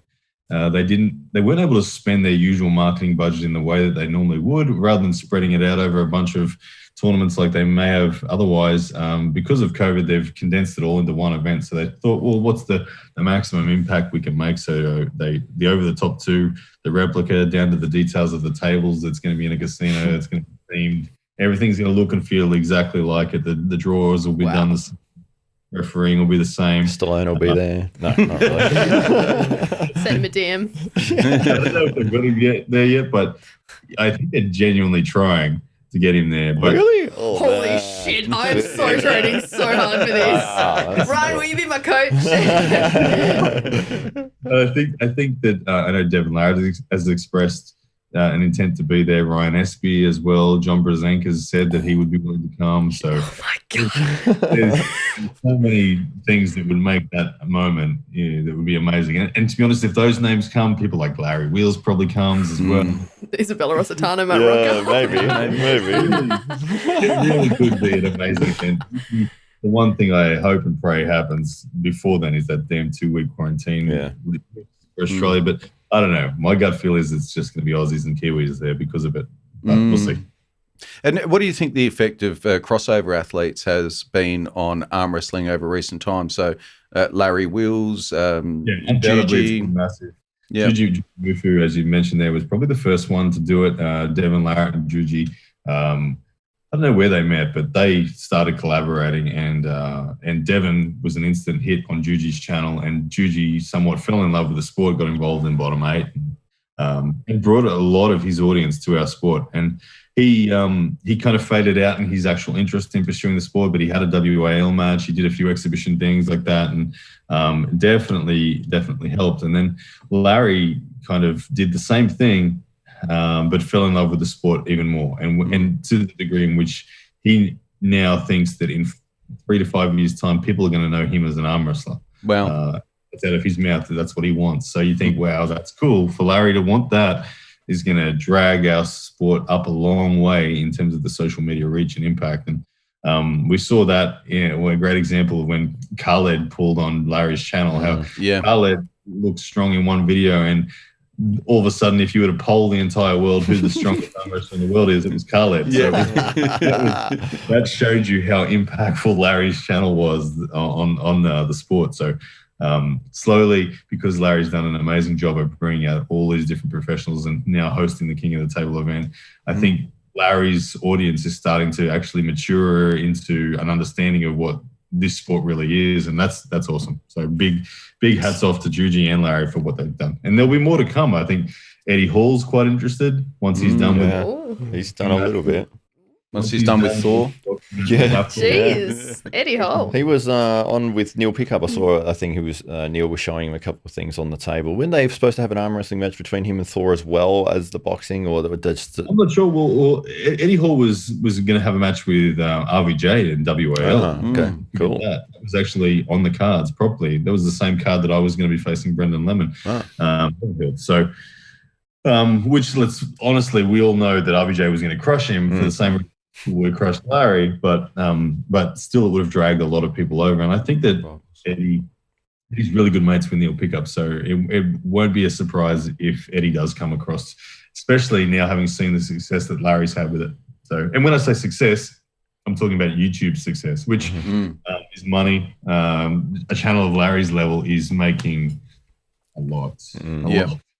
they weren't able to spend their usual marketing budget in the way that they normally would, rather than spreading it out over a bunch of tournaments like they may have otherwise. Because of COVID, they've condensed it all into one event. So they thought, well, what's the maximum impact we can make? So the over the top two, the replica, down to the details of the tables. It's going to be in a casino. It's going to be themed. Everything's going to look and feel exactly like it. The drawers will be done the same. Refereeing will be the same. Stallone will be there. No, not really. Send him a DM. I don't know if they've got him there yet, but I think they're genuinely trying to get him there. But Really? Oh, Holy man. shit, I'm so training so hard for this. That's Ryan, will you be my coach? I think that I know Devin Larrard has expressed an intent to be there. Ryan Espy as well. John Brzenk has said that he would be willing to come. So Oh my God. there's so many things that would make that moment that would be amazing. And to be honest, if those names come, people like Larry Wheels probably comes as well. Isabella Rossitano, Matt Yeah, Rocca. maybe. It really could be an amazing event. The one thing I hope and pray happens before then is that damn 2-week quarantine for Australia. But I don't know. My gut feel is it's just going to be Aussies and Kiwis there because of it. But we'll see. And what do you think the effect of crossover athletes has been on arm wrestling over recent times? So Larry Wheels, Undoubtedly, Juji. it's massive. Yeah. Juji Mufu, as you mentioned there, was probably the first one to do it. Devin Larrard and Juji. I don't know where they met, but they started collaborating, and Devin was an instant hit on Juji's channel, and Juji somewhat fell in love with the sport, got involved in Bottom 8, and brought a lot of his audience to our sport. And he kind of faded out in his actual interest in pursuing the sport, but he had a WAL match. He did a few exhibition things like that, and definitely helped. And then Larry kind of did the same thing, but fell in love with the sport even more, and to the degree in which he now thinks that in 3 to 5 years' time, people are going to know him as an arm wrestler. Wow. It's out of his mouth that that's what he wants. So you think, wow, that's cool. For Larry to want that is going to drag our sport up a long way in terms of the social media reach and impact. And we saw that, a great example of when Khaled pulled on Larry's channel, how Khaled looked strong in one video, and all of a sudden, if you were to poll the entire world who the strongest arm wrestler in the world is, it was Khaled. So that showed you how impactful Larry's channel was on the sport. So slowly, because Larry's done an amazing job of bringing out all these different professionals and now hosting the King of the Table event, I think Larry's audience is starting to actually mature into an understanding of what this sport really is, and that's awesome. So big hats off to Juji and Larry for what they've done, and there'll be more to come. I think Eddie Hall's quite interested once he's done with. He's done a little bit. Once he's done with Thor. Jeez, Eddie Hall. He was on with Neil Pickup. I think he was Neil was showing him a couple of things on the table. Weren't they supposed to have an arm wrestling match between him and Thor as well as the boxing, or that just? I'm not sure. Well, Eddie Hall was going to have a match with RVJ in WAL. Okay, cool. That was actually on the cards properly. That was the same card that I was going to be facing Brendan Lemon. So, which honestly, we all know that RVJ was going to crush him for the same reason we crushed Larry, but still it would have dragged a lot of people over. And I think that Eddie's really good mates with Neil Pickup, so it won't be a surprise if Eddie does come across, especially now having seen the success that Larry's had with it. So, and when I say success, I'm talking about YouTube success, which is money. A channel of Larry's level is making a lot.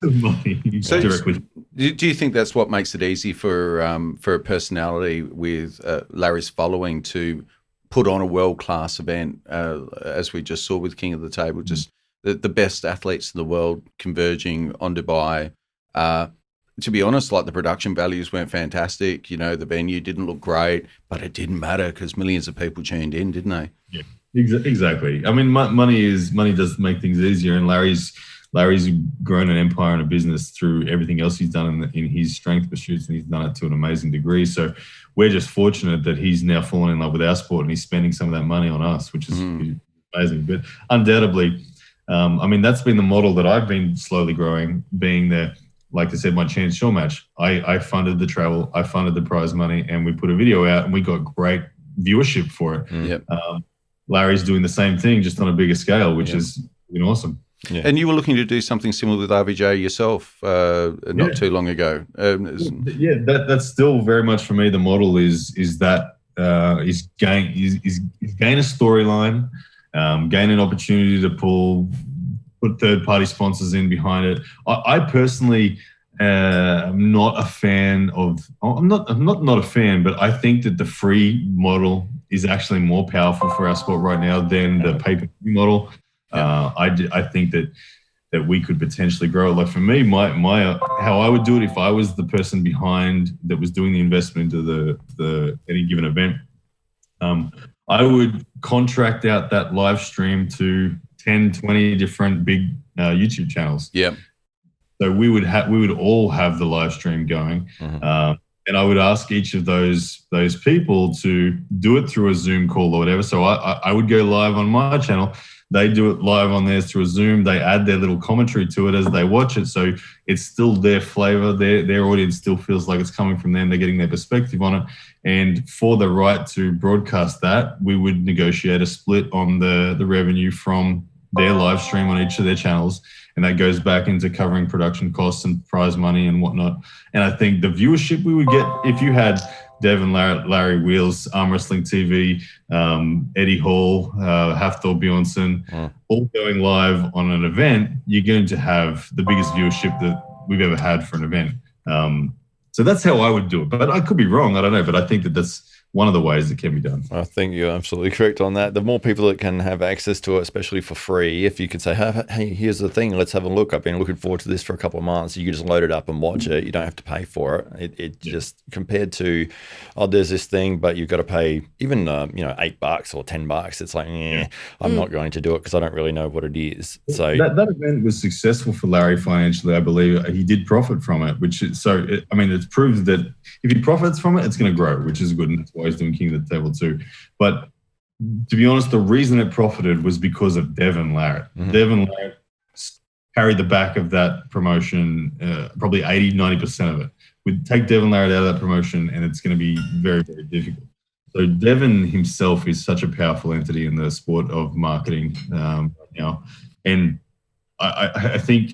Money. So do you think that's what makes it easy for a personality with Larry's following to put on a world-class event, as we just saw with King of the Table, just the best athletes in the world converging on Dubai? To be honest, like, the production values weren't fantastic. The venue didn't look great, but it didn't matter because millions of people tuned in, didn't they? Yeah, exactly. I mean, money does make things easier, and Larry's grown an empire and a business through everything else he's done in his strength pursuits, and he's done it to an amazing degree. So we're just fortunate that he's now fallen in love with our sport, and he's spending some of that money on us, which is amazing. But undoubtedly, that's been the model that I've been slowly growing, being the, like I said, my Chance Shaw match. I funded the travel, I funded the prize money, and we put a video out, and we got great viewership for it. Larry's doing the same thing, just on a bigger scale, which is awesome. Yeah. And you were looking to do something similar with RVJ yourself not too long ago. That's still very much for me. The model is that is gain a storyline, gain an opportunity to put third-party sponsors in behind it. I personally am not a fan of. I'm not a fan, but I think that the free model is actually more powerful for our sport right now than the pay-per-view model. I think that we could potentially grow it. Like for me, my how I would do it if I was the person behind that was doing the investment into the any given event, I would contract out that live stream to 10, 20 different big YouTube channels. Yeah. So we would all have the live stream going. And I would ask each of those people to do it through a Zoom call or whatever. So I would go live on my channel. They do it live on theirs through a Zoom. They add their little commentary to it as they watch it. So it's still their flavor. Their audience still feels like it's coming from them. They're getting their perspective on it. And for the right to broadcast that, we would negotiate a split on the revenue from their live stream on each of their channels. And that goes back into covering production costs and prize money and whatnot. And I think the viewership we would get if you had Devin, Larry Wheels, Arm Wrestling TV, Eddie Hall, Hafthor Bjornsson, all going live on an event, you're going to have the biggest viewership that we've ever had for an event. So that's how I would do it. But I could be wrong. I don't know. But I think that that's one of the ways it can be done. I think you're absolutely correct on that. The more people that can have access to it, especially for free, if you could say, hey, here's the thing, let's have a look. I've been looking forward to this for a couple of months. You can just load it up and watch it. You don't have to pay for it. It just compared to, there's this thing, but you've got to pay even, $8 or $10. It's like, I'm not going to do it because I don't really know what it is. So that event was successful for Larry financially. I believe he did profit from it, it's proved that if he profits from it, it's going to grow, which is good. And that's why he's doing King of the Table too. But to be honest, the reason it profited was because of Devin Larratt. Devin Larratt carried the back of that promotion, probably 80, 90% of it. We'd take Devin Larratt out of that promotion and it's going to be very, very difficult. So Devin himself is such a powerful entity in the sport of marketing now. And I think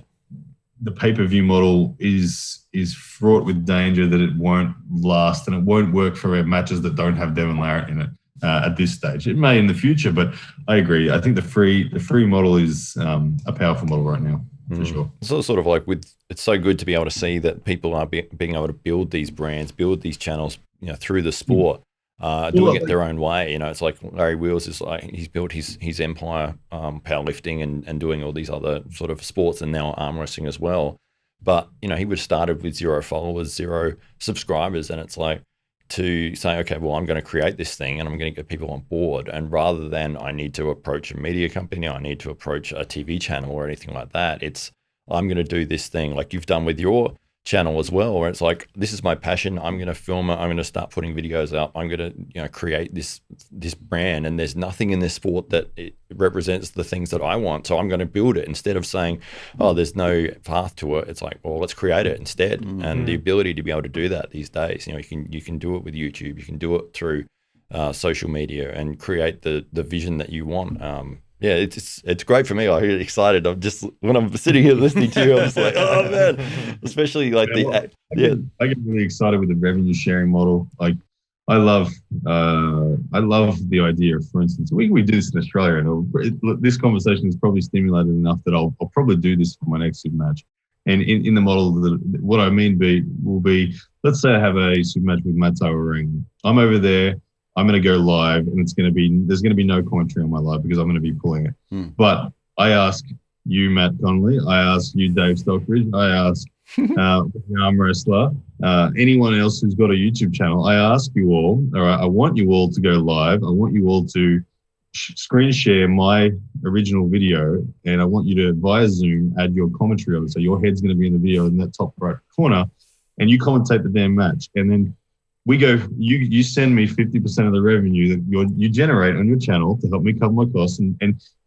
the pay-per-view model is fraught with danger that it won't last and it won't work for matches that don't have Devin Larratt in it at this stage. It may in the future, but I agree. I think the free model is a powerful model right now, for sure. It's sort of like it's so good to be able to see that people are being able to build these brands, build these channels, through the sport. Doing it their own way. It's like Larry Wheels is like he's built his empire, powerlifting and doing all these other sort of sports and now arm wrestling as well. But, he would have started with 0 followers, 0 subscribers. And it's like to say, okay, well, I'm going to create this thing and I'm going to get people on board. And rather than I need to approach a media company, I need to approach a TV channel or anything like that. I'm going to do this thing like you've done with your channel as well, where it's like, this is my passion. I'm going to film it. I'm going to start putting videos out. I'm going to, create this brand. And there's nothing in this sport that it represents the things that I want. So I'm going to build it instead of saying, there's no path to it. It's like, well, let's create it instead. And the ability to be able to do that these days, you can do it with YouTube. You can do it through social media and create the vision that you want. It's great for me. I'm really excited. When I'm sitting here listening to you, I'm just like, oh man, especially like I get really excited with the revenue sharing model. Like I love the idea of, for instance, we do this in Australia, and this conversation is probably stimulated enough that I'll probably do this for my next super match. And in the model, what I mean will be, let's say I have a super match with Matt Ring. I'm over there. I'm going to go live, and there's going to be no commentary on my live because I'm going to be pulling it. But I ask you, Matt Connolly. I ask you, Dave Stockbridge. I ask the arm wrestler, anyone else who's got a YouTube channel. I ask you all. All right, I want you all to go live. I want you all to screen share my original video, and I want you to via Zoom add your commentary on it. So your head's going to be in the video in that top right corner, and you commentate the damn match, and then we go, you send me 50% of the revenue that you generate on your channel to help me cover my costs, and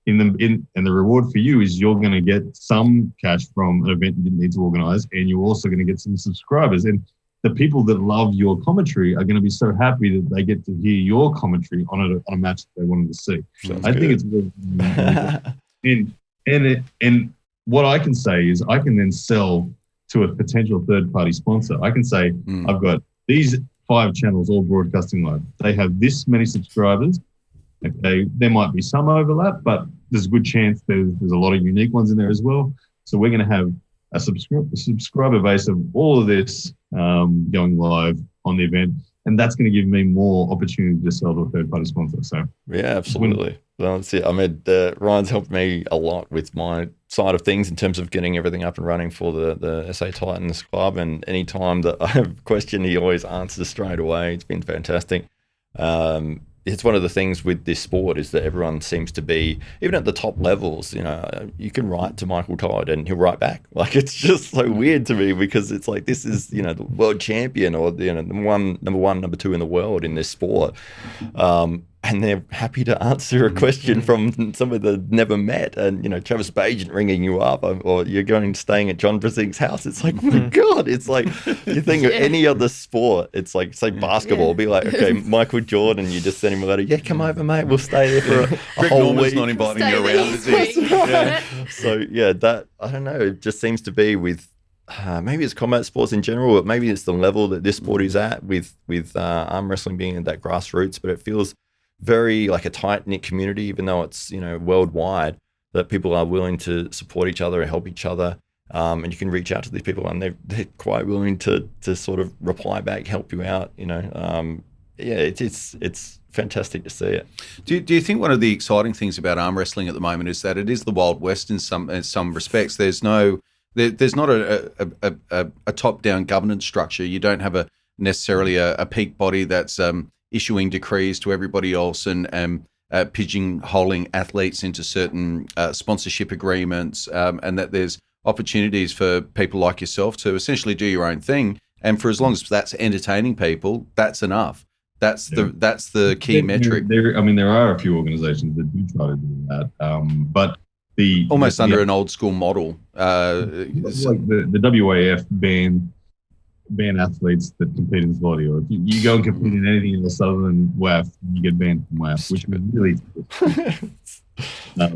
the reward for you is you're going to get some cash from an event you didn't need to organize, and you're also going to get some subscribers. And the people that love your commentary are going to be so happy that they get to hear your commentary on a match that they wanted to see. Sounds I good. think it's really and what I can say is I can then sell to a potential third-party sponsor. I can say, I've got these 5 channels all broadcasting live. They have this many subscribers. Okay, there might be some overlap, but there's a good chance there's a lot of unique ones in there as well. So we're going to have a subscriber base of all of this going live on the event, and that's going to give me more opportunity to sell to a third-party sponsor. So yeah, absolutely. Well, that's it. I mean, Ryan's helped me a lot with my side of things in terms of getting everything up and running for the SA Titans Club. And any time that I have a question, he always answers straight away. It's been fantastic. It's one of the things with this sport is that everyone seems to be, even at the top levels, you know, you can write to Michael Todd and he'll write back. Like, it's just so weird to me because it's like, this is, you know, the world champion or, you know, number one, number 2 in the world in this sport. And they're happy to answer a question from somebody they've never met. And, you know, Travis Bagent ringing you up or you're going staying at John Brasink's house. It's like, oh my God, it's like, you think of any other sport, it's like, say basketball, be like, okay, Michael Jordan, you just send him a letter, yeah, come over, mate, we'll stay there for a whole Norman's week. not inviting you around, is he? Yeah. So, yeah, that, I don't know, it just seems to be with, maybe it's combat sports in general, but maybe it's the level that this sport is at with arm wrestling being at that grassroots, but it feels very like a tight-knit community, even though it's, you know, worldwide, that people are willing to support each other and help each other. And you can reach out to these people and they're quite willing to sort of reply back, help you out, you know. Yeah, it's fantastic to see it. Do you think one of the exciting things about arm wrestling at the moment is that it is the Wild West in some respects? There's not a top-down governance structure. You don't have necessarily a peak body that's issuing decrees to everybody else and pigeonholing athletes into certain sponsorship agreements, and that there's opportunities for people like yourself to essentially do your own thing. And for as long as that's entertaining people, that's enough. That's the key metric. There are a few organisations that do try to do that, but almost under an old school model. Like the WAF ban athletes that compete in Zloty, or if you go and compete in anything else other than WAF, you get banned from WAF, which is really not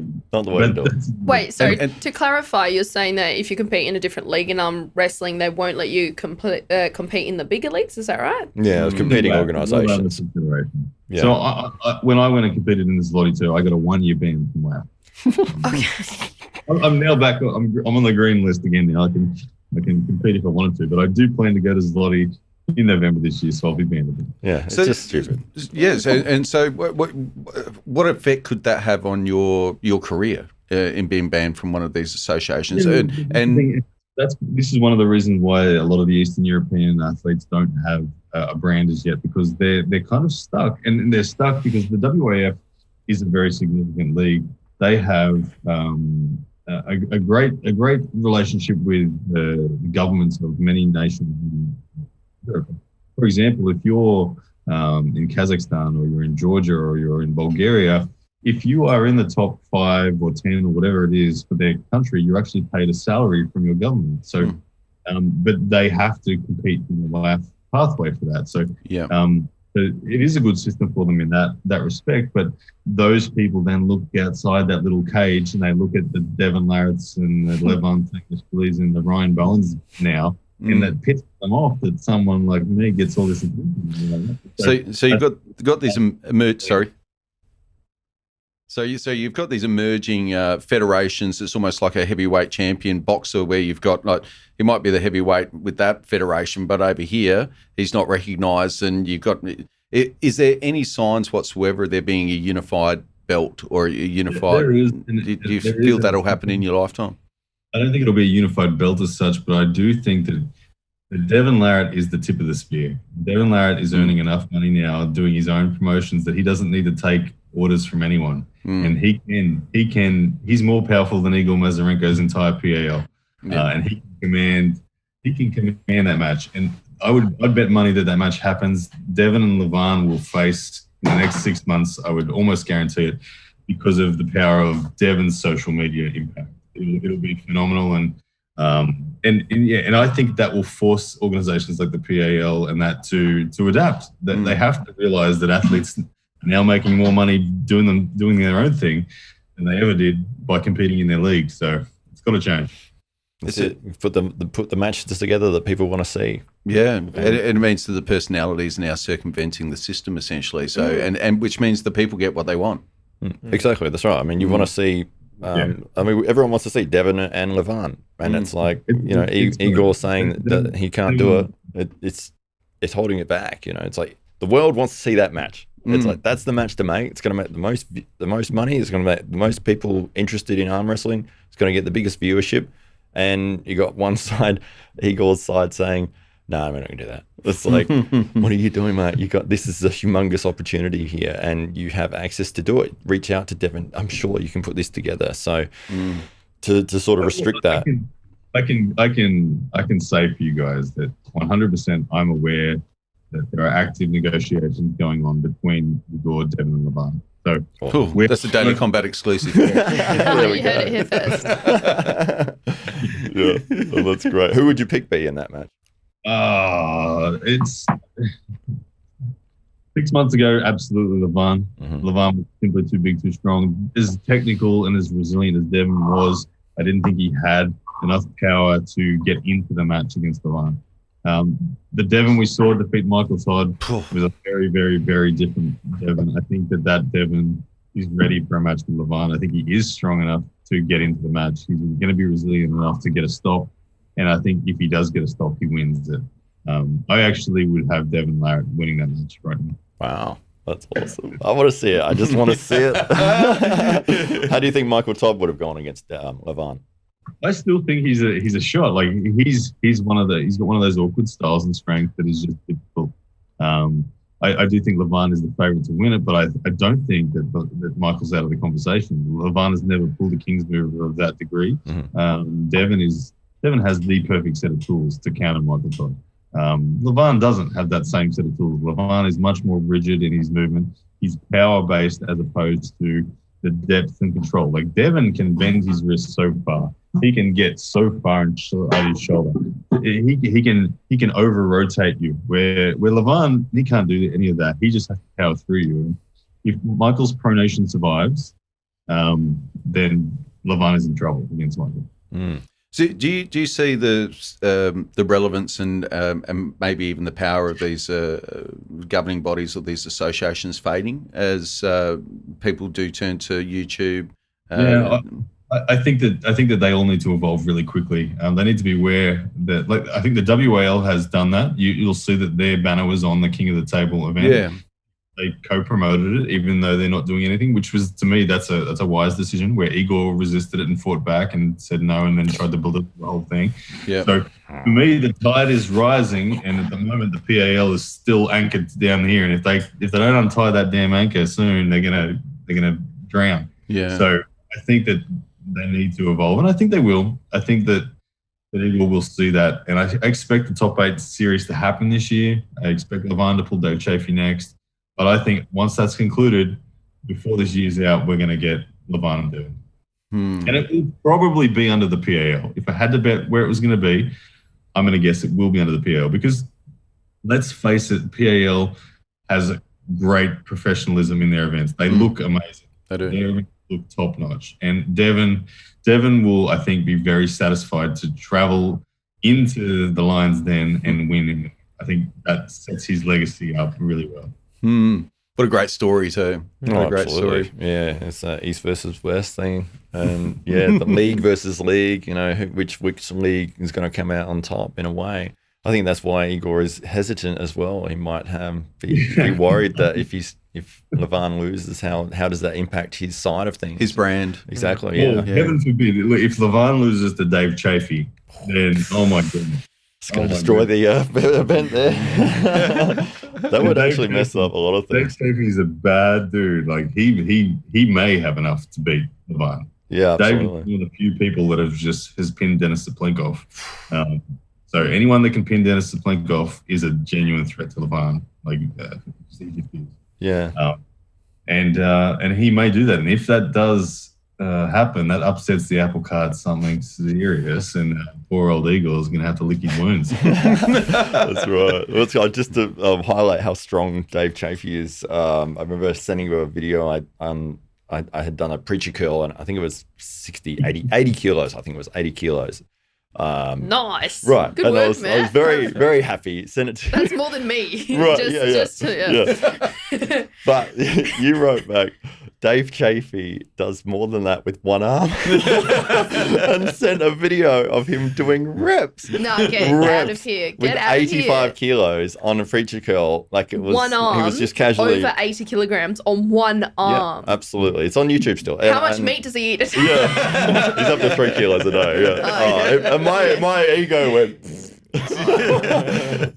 the way to do it. Wait, so to clarify, you're saying that if you compete in a different league in arm wrestling, they won't let you compete in the bigger leagues, is that right? Yeah, it's competing organisations. Yeah. So I, when I went and competed in the Zloty 2, I got a 1-year ban from WAF. Okay. I'm now back. I'm on the green list again now. I can compete if I wanted to, but I do plan to go to Zloty in November this year, so I'll be banned. Yeah, it's just stupid. Yeah, so what effect could that have on your career in being banned from one of these associations? This is one of the reasons why a lot of the Eastern European athletes don't have a brand as yet, because they're kind of stuck, and they're stuck because the WAF is a very significant league. They have a great relationship with the governments of many nations in Europe. For example, if you're in Kazakhstan or you're in Georgia or you're in Bulgaria, if you are in the top 5 or 10 or whatever it is for their country, you're actually paid a salary from your government. So, but they have to compete in the WAF pathway for that. So, it is a good system for them in that respect, but those people then look outside that little cage and they look at the Devon Larratts and the Levon Tanguashvilis and the Ryan Bowens now, and that pits them off that someone like me gets all this attention. So you've got these sorry. So you've got these emerging federations. It's almost like a heavyweight champion boxer where you've got, like, he might be the heavyweight with that federation, but over here he's not recognised. And you've got, is there any signs whatsoever of there being a unified belt or a unified? There is. Do you feel that'll happen in your lifetime? I don't think it'll be a unified belt as such, but I do think that Devon Larratt is the tip of the spear. Devon Larratt is earning enough money now doing his own promotions that he doesn't need to take orders from anyone. And he's more powerful than Igor Mazarenko's entire PAL. And he can command that match. And I'd bet money that match happens. Devon and Levon will face in the next 6 months. I would almost guarantee it, because of the power of Devon's social media impact. It'll be phenomenal. And and I think that will force organizations like the PAL and that to adapt. That they have to realize that athletes are now making more money doing their own thing than they ever did by competing in their league. So it's got to change. That's it. Put the matches together that people want to see. Yeah, and it means that the personalities now circumventing the system essentially. So and which means the people get what they want. Exactly, that's right. I mean, you want to see. I mean, everyone wants to see Devon and Levan, and it's like Igor saying that he can't do it. It's holding it back. It's like the world wants to see that match. It's like that's the match to make. It's going to make the most money. It's going to make the most people interested in arm wrestling. It's going to get the biggest viewership. And you got one side, Igor's side, saying, "No, we're not going to do that." It's like, what are you doing, mate? This is a humongous opportunity here, and you have access to do it. Reach out to Devon. I'm sure you can put this together. So, to sort of restrict that, I can say for you guys that 100% I'm aware that there are active negotiations going on between Igor, Devon, and Levan. So cool. That's a Daily Combat exclusive. You heard it here first. Yeah, well, that's great. Who would you pick B in that match? It's 6 months ago, absolutely Levan. Levan was simply too big, too strong. As technical and as resilient as Devon was, I didn't think he had enough power to get into the match against Levan. The Devon we saw defeat Michael Todd was a very, very, very different Devon. I think that Devon is ready for a match with Levan. I think he is strong enough to get into the match. He's going to be resilient enough to get a stop. And I think if he does get a stop, he wins it. I actually would have Devon Larratt winning that match right now. Wow. That's awesome. I want to see it. I just want to see it. How do you think Michael Todd would have gone against Levan? I still think he's a shot. Like he's got one of those awkward styles and strength that is just difficult. I do think Levan is the favourite to win it, but I don't think that Michael's out of the conversation. Levan has never pulled a King's move of that degree. Devon has the perfect set of tools to counter Michael Todd. Levan doesn't have that same set of tools. Levan is much more rigid in his movement. He's power based as opposed to the depth and control. Like Devon can bend his wrist so far. He can get so far and out his shoulder. He can over rotate you. Where Levan, he can't do any of that. He just has to power through you. And if Michael's pronation survives, then Levan is in trouble against Michael. So do you see the relevance and maybe even the power of these governing bodies or these associations fading as people do turn to YouTube? I think that they all need to evolve really quickly. They need to be aware that, like, I think the WAL has done that. You'll see that their banner was on the King of the Table event. Yeah. They co-promoted it, even though they're not doing anything, which was, to me, that's a wise decision. Where Igor resisted it and fought back and said no, and then tried to build up the whole thing. Yeah. So for me, the tide is rising, and at the moment, the PAL is still anchored down here. And if they don't untie that damn anchor soon, they're gonna drown. Yeah. So I think that they need to evolve, and I think they will. I think that Igor will see that, and I expect the top 8 series to happen this year. I expect Levan to pull Dave Chafee next. But I think once that's concluded, before this year's out, we're going to get Levan and Devon. And it will probably be under the PAL. If I had to bet where it was going to be, I'm going to guess it will be under the PAL. Because let's face it, PAL has great professionalism in their events. They look amazing. They do. Their events look top-notch. And Devon will, I think, be very satisfied to travel into the Lions Den and win. I think that sets his legacy up really well. What a great story too. What a great story. Yeah, it's East versus West thing, and the league versus league. Which league is going to come out on top in a way. I think that's why Igor is hesitant as well. He might be worried that if Levan loses, how does that impact his side of things? His brand. Exactly. Well, heaven forbid, if Levan loses to Dave Chafee, then oh my goodness. It's going to destroy the event there. That would actually mess up a lot of things. Dave Chafee is a bad dude. Like he may have enough to beat Levan. Yeah, Dave absolutely. is one of the few people that has pinned Denis Saplenkov. So anyone that can pin Denis Saplenkov is a genuine threat to Levan. Like yeah. And he may do that. And if that does happen, that upsets the apple cart something serious, and poor old Eagle is going to have to lick his wounds. That's right. Well, just to highlight how strong Dave Chafee is, I remember sending you a video. I had done a preacher curl, and I think it was 80 kilos. I think it was 80 kilos. Nice. Right. Good and work, I was man. very, very happy. Sent it to That's more than me. Right, Yeah. But you wrote back, Dave Chafee does more than that with one arm, and sent a video of him doing reps. No, get out of here. With Get out of 85 here. kilos on a preacher curl. Like it was, One arm. he was just casually. Over 80 kilograms on one arm. Yeah, absolutely. It's on YouTube still. How much meat does he eat? Yeah. He's up to 3 kilos a day. Yeah. And my ego went.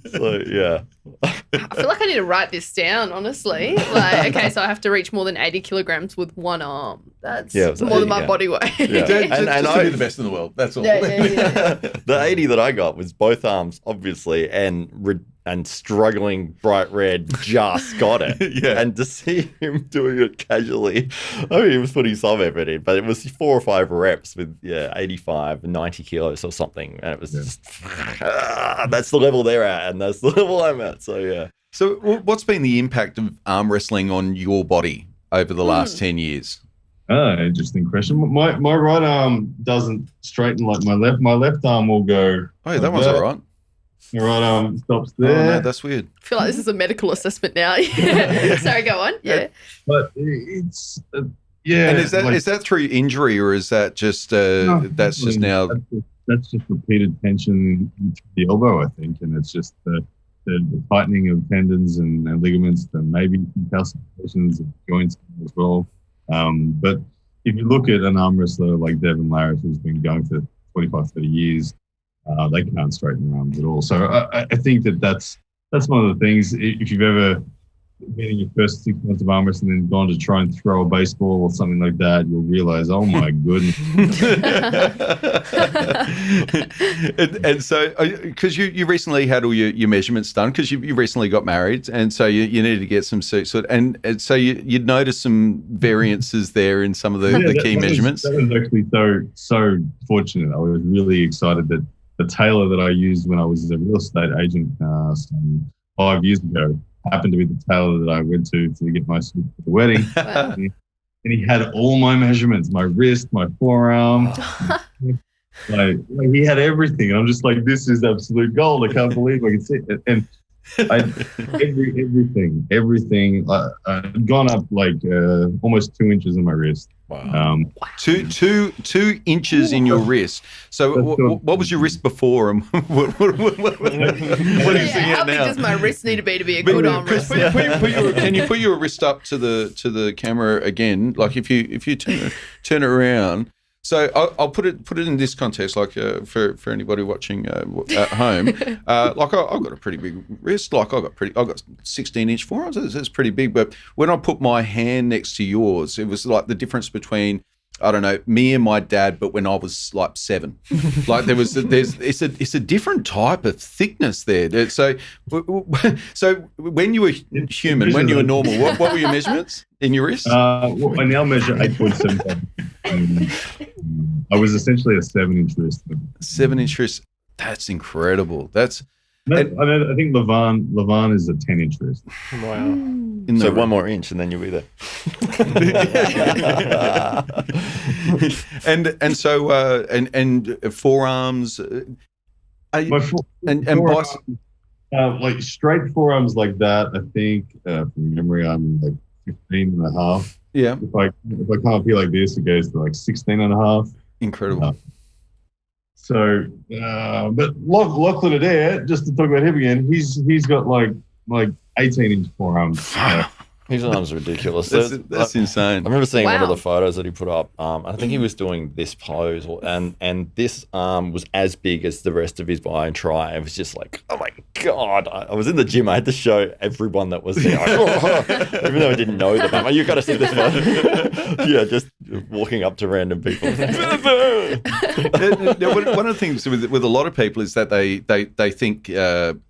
So, yeah. I feel like I need to write this down, honestly. Like, okay, so I have to reach more than 80 kilograms with one arm. That's more than my body weight. Yeah. And I be the best in the world. That's all. Yeah. The 80 that I got was both arms, obviously, and struggling bright red just got it. Yeah. And to see him doing it casually, I mean, he was putting some effort in, but it was 4 or 5 reps with 85 and 90 kilos or something. And it was just, that's the level they're at, and that's the level I'm at. So, yeah. So what's been the impact of arm wrestling on your body over the last 10 years? Interesting question. My right arm doesn't straighten like my left. My left arm will go. Oh, that one's all right. Your right arm stops there. Oh, no, that's weird. I feel like this is a medical assessment now. Sorry, go on. Yeah. But it's yeah. And is that through injury, or is that just that's just now? That's just repeated tension to the elbow, I think, and it's just the tightening of tendons and ligaments, and maybe calcifications of joints as well. But if you look at an arm wrestler like Devin Larratt, who's been going for 25, 30 years, they can't straighten their arms at all. So I think that's one of the things. If you've ever been in your first 6 months of arm wrestling and then gone to try and throw a baseball or something like that, you'll realize, oh my goodness. and so, because you recently had all your measurements done, because you recently got married, and so you needed to get some suits, and so you'd noticed some variances there in some of the key measurements. That was actually so fortunate. I was really excited that the tailor that I used when I was a real estate agent some 5 years ago happened to be the tailor that I went to get my suit for the wedding. Wow. And he had all my measurements, my wrist, my forearm. like he had everything. And I'm just like, this is absolute gold. I can't believe I can see it. And everything. I'd gone up like almost 2 inches in my wrist. Wow. 2 inches in your wrist. So what was your wrist before, and what are you seeing How big now? does my wrist need to be a good arm wrestler? Can you put your wrist up to the camera again? Like if you turn it around. So I'll put it in this context, like for anybody watching at home. Like I've got a pretty big wrist. Like I've got 16-inch forearms. It's pretty big. But when I put my hand next to yours, it was like the difference between, I don't know, me and my dad, but when I was like 7. Like it's a different type of thickness there. So when you were human, when you were normal, what were your measurements in your wrist? Well, I now measure 8.7. I was essentially a 7-inch wrist. 7-inch wrist. That's incredible. I think Levan is a 10-inch wrist. Wow. So 1 more inch and then you'll be there. and so forearms. Forearms, like straight forearms like that, I think from memory I'm like 15 and a half. Yeah. If I can't be like this, it goes to like 16 and a half. Incredible. But Lachlan Adair, just to talk about him again, he's got like 18-inch forearms. His arms are ridiculous. That's insane. I remember seeing one of Wow. the photos that he put up. I think he was doing this pose, and this arm was as big as the rest of his bi and tri. It was just like, oh my God. I was in the gym. I had to show everyone that was there. Even though I didn't know them. I'm like, you've got to see this photo. Yeah, just walking up to random people. One of the things with a lot of people is that they think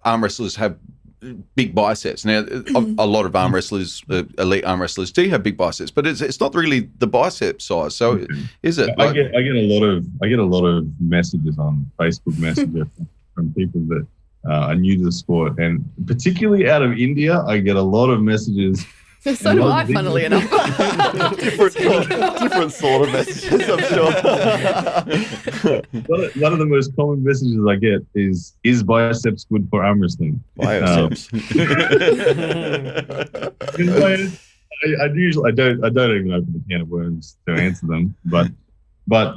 arm wrestlers have big biceps. Now, a lot of arm wrestlers, elite arm wrestlers, do have big biceps, but it's not really the bicep size. So, is it? I get a lot of messages on Facebook Messenger from people that are new to the sport, and particularly out of India, I get a lot of messages. So do I, funnily enough. different sort of messages, I'm sure. One of the most common messages I get is biceps good for arm wrestling? Biceps. I don't even open the can of worms to answer them, but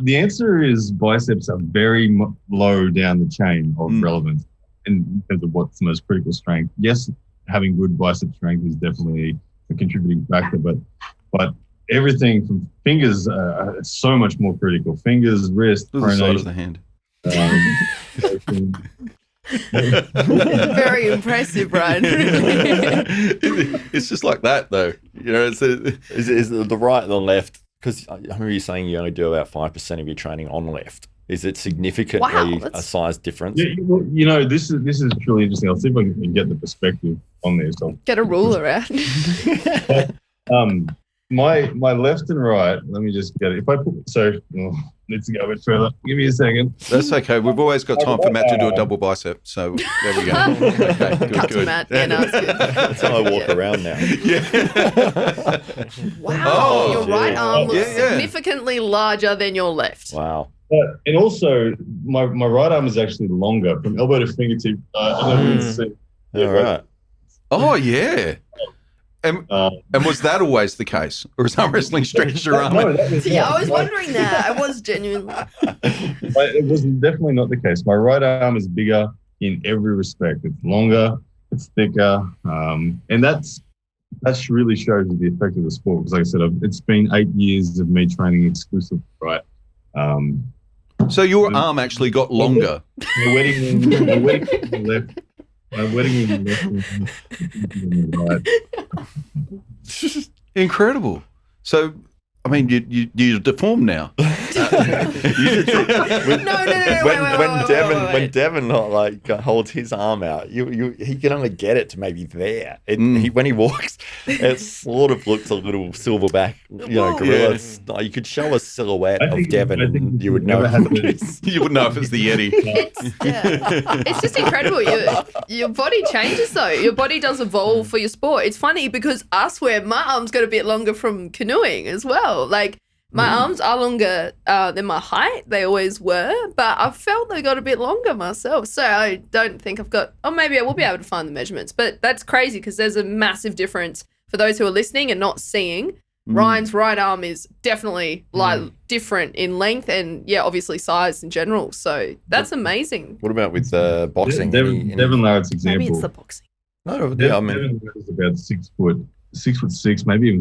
the answer is biceps are very low down the chain of relevance in terms of what's the most critical strength. Yes, having good bicep strength is definitely a contributing factor, but everything from fingers are so much more critical. Fingers, wrist, the side of the hand. Very impressive, Brian. It's just like that, though. You know, is the right and the left? Because I remember you saying you only do about 5% of your training on left. Is it significantly a size difference? Yeah, well, this is truly interesting. I'll see if I can get the perspective on this. Get a ruler out. My left and right. Let me just get it. If I put let's go a bit further. Give me a second. That's okay. We've always got time for Matt to do a double bicep. So there we go. Okay, Cut to Matt. Yeah, no, it's good. That's how I walk around now. Yeah. Wow, your right arm looks significantly larger than your left. Wow. And also, my right arm is actually longer from elbow to fingertip. I don't know if you can see. All right. Oh, yeah. And was that always the case? Or is arm wrestling stretched your arm? I was wondering that. I was genuinely. It was definitely not the case. My right arm is bigger in every respect. It's longer, it's thicker, and that's really shows you the effect of the sport. Because like I said, it's been 8 years of me training exclusively right. So your arm actually got longer. My wedding ring on the left. My wedding ring on the right. Incredible. So, I mean, you're deformed now. No. When Devon holds his arm out, he can only get it to maybe there. When he walks, it sort of looks a little silverback, gorilla. Yeah. You could show a silhouette of Devon, and you would know. You would know if it's the Yeti. It's just incredible. Your body changes though. Your body does evolve for your sport. It's funny because I swear my arms got a bit longer from canoeing as well. Like my arms are longer than my height. They always were, but I felt they got a bit longer myself. So I don't think I've got, maybe I will be able to find the measurements, but that's crazy because there's a massive difference for those who are listening and not seeing. Ryan's right arm is definitely different in length and obviously size in general. So that's amazing. What about with boxing? Devon Larratt's example. Maybe it's the boxing. No, Devon Larratt is about 6'6", maybe even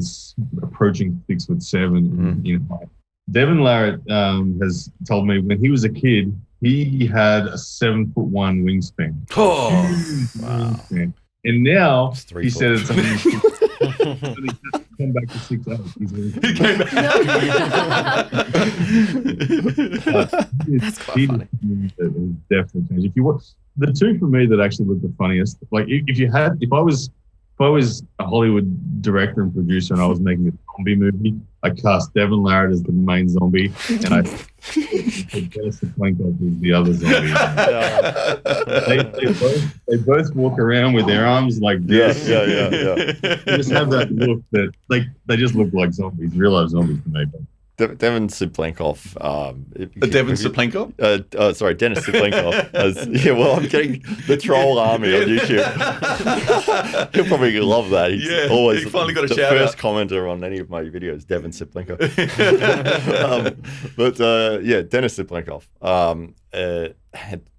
approaching 6'7" in height. Devon Larratt has told me when he was a kid, he had a 7'1" wingspan. Oh, wow. And now he said it's only come back to 6'8". He came back. That's quite funny. Definitely changed. If you watch the two for me that actually look the funniest, like if I was a Hollywood director and producer and I was making a zombie movie, I cast Devon Larratt as the main zombie and I Dennis Plenkoff as the other zombie. They both walk around with their arms like this. Yeah. They just have that look that they just look like zombies, real life zombies to me. Devon Suplenkov. Devon Suplenkov? Dennis Suplenkov. I'm getting the troll army on YouTube. He'll probably love that. He's always he finally got a the shout first out. commenter on any of my videos, Devon Suplenkov. Dennis Suplenkov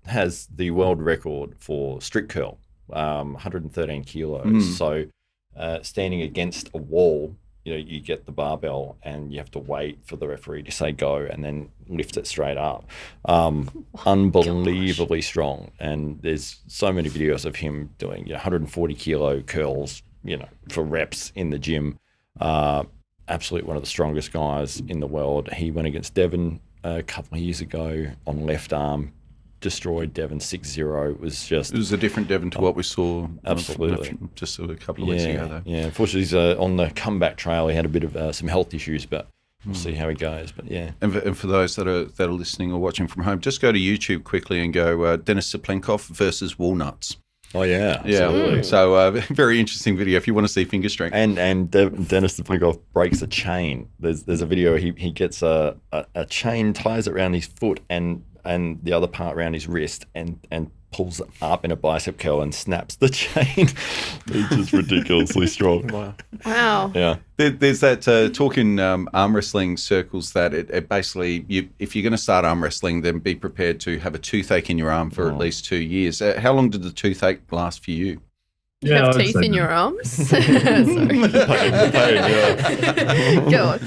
has the world record for strict curl, 113 kilos. So standing against a wall, you get the barbell and you have to wait for the referee to say go and then lift it straight up. Unbelievably strong. And there's so many videos of him doing 140 kilo curls, for reps in the gym. Absolutely one of the strongest guys in the world. He went against Devon a couple of years ago on left arm, destroyed Devon 6-0. It was just... It was a different Devon to what we saw Absolutely. just a couple of weeks ago, though. Yeah, unfortunately, he's on the comeback trail. He had a bit of some health issues, but we'll see how he goes. But yeah. And for those that are listening or watching from home, just go to YouTube quickly and go Denis Saplenkov versus Walnuts. Oh, yeah. Yeah. Absolutely. So very interesting video if you want to see finger strength. And Denis Saplenkov breaks a chain. There's a video he gets a chain, ties it around his foot and the other part around his wrist and pulls it up in a bicep curl and snaps the chain. It's just ridiculously strong. Wow. Yeah. There's that talk in arm wrestling circles that it basically, if you're going to start arm wrestling, then be prepared to have a toothache in your arm for at least 2 years. How long did the toothache last for you? You have teeth in your arms? Sorry. Go on.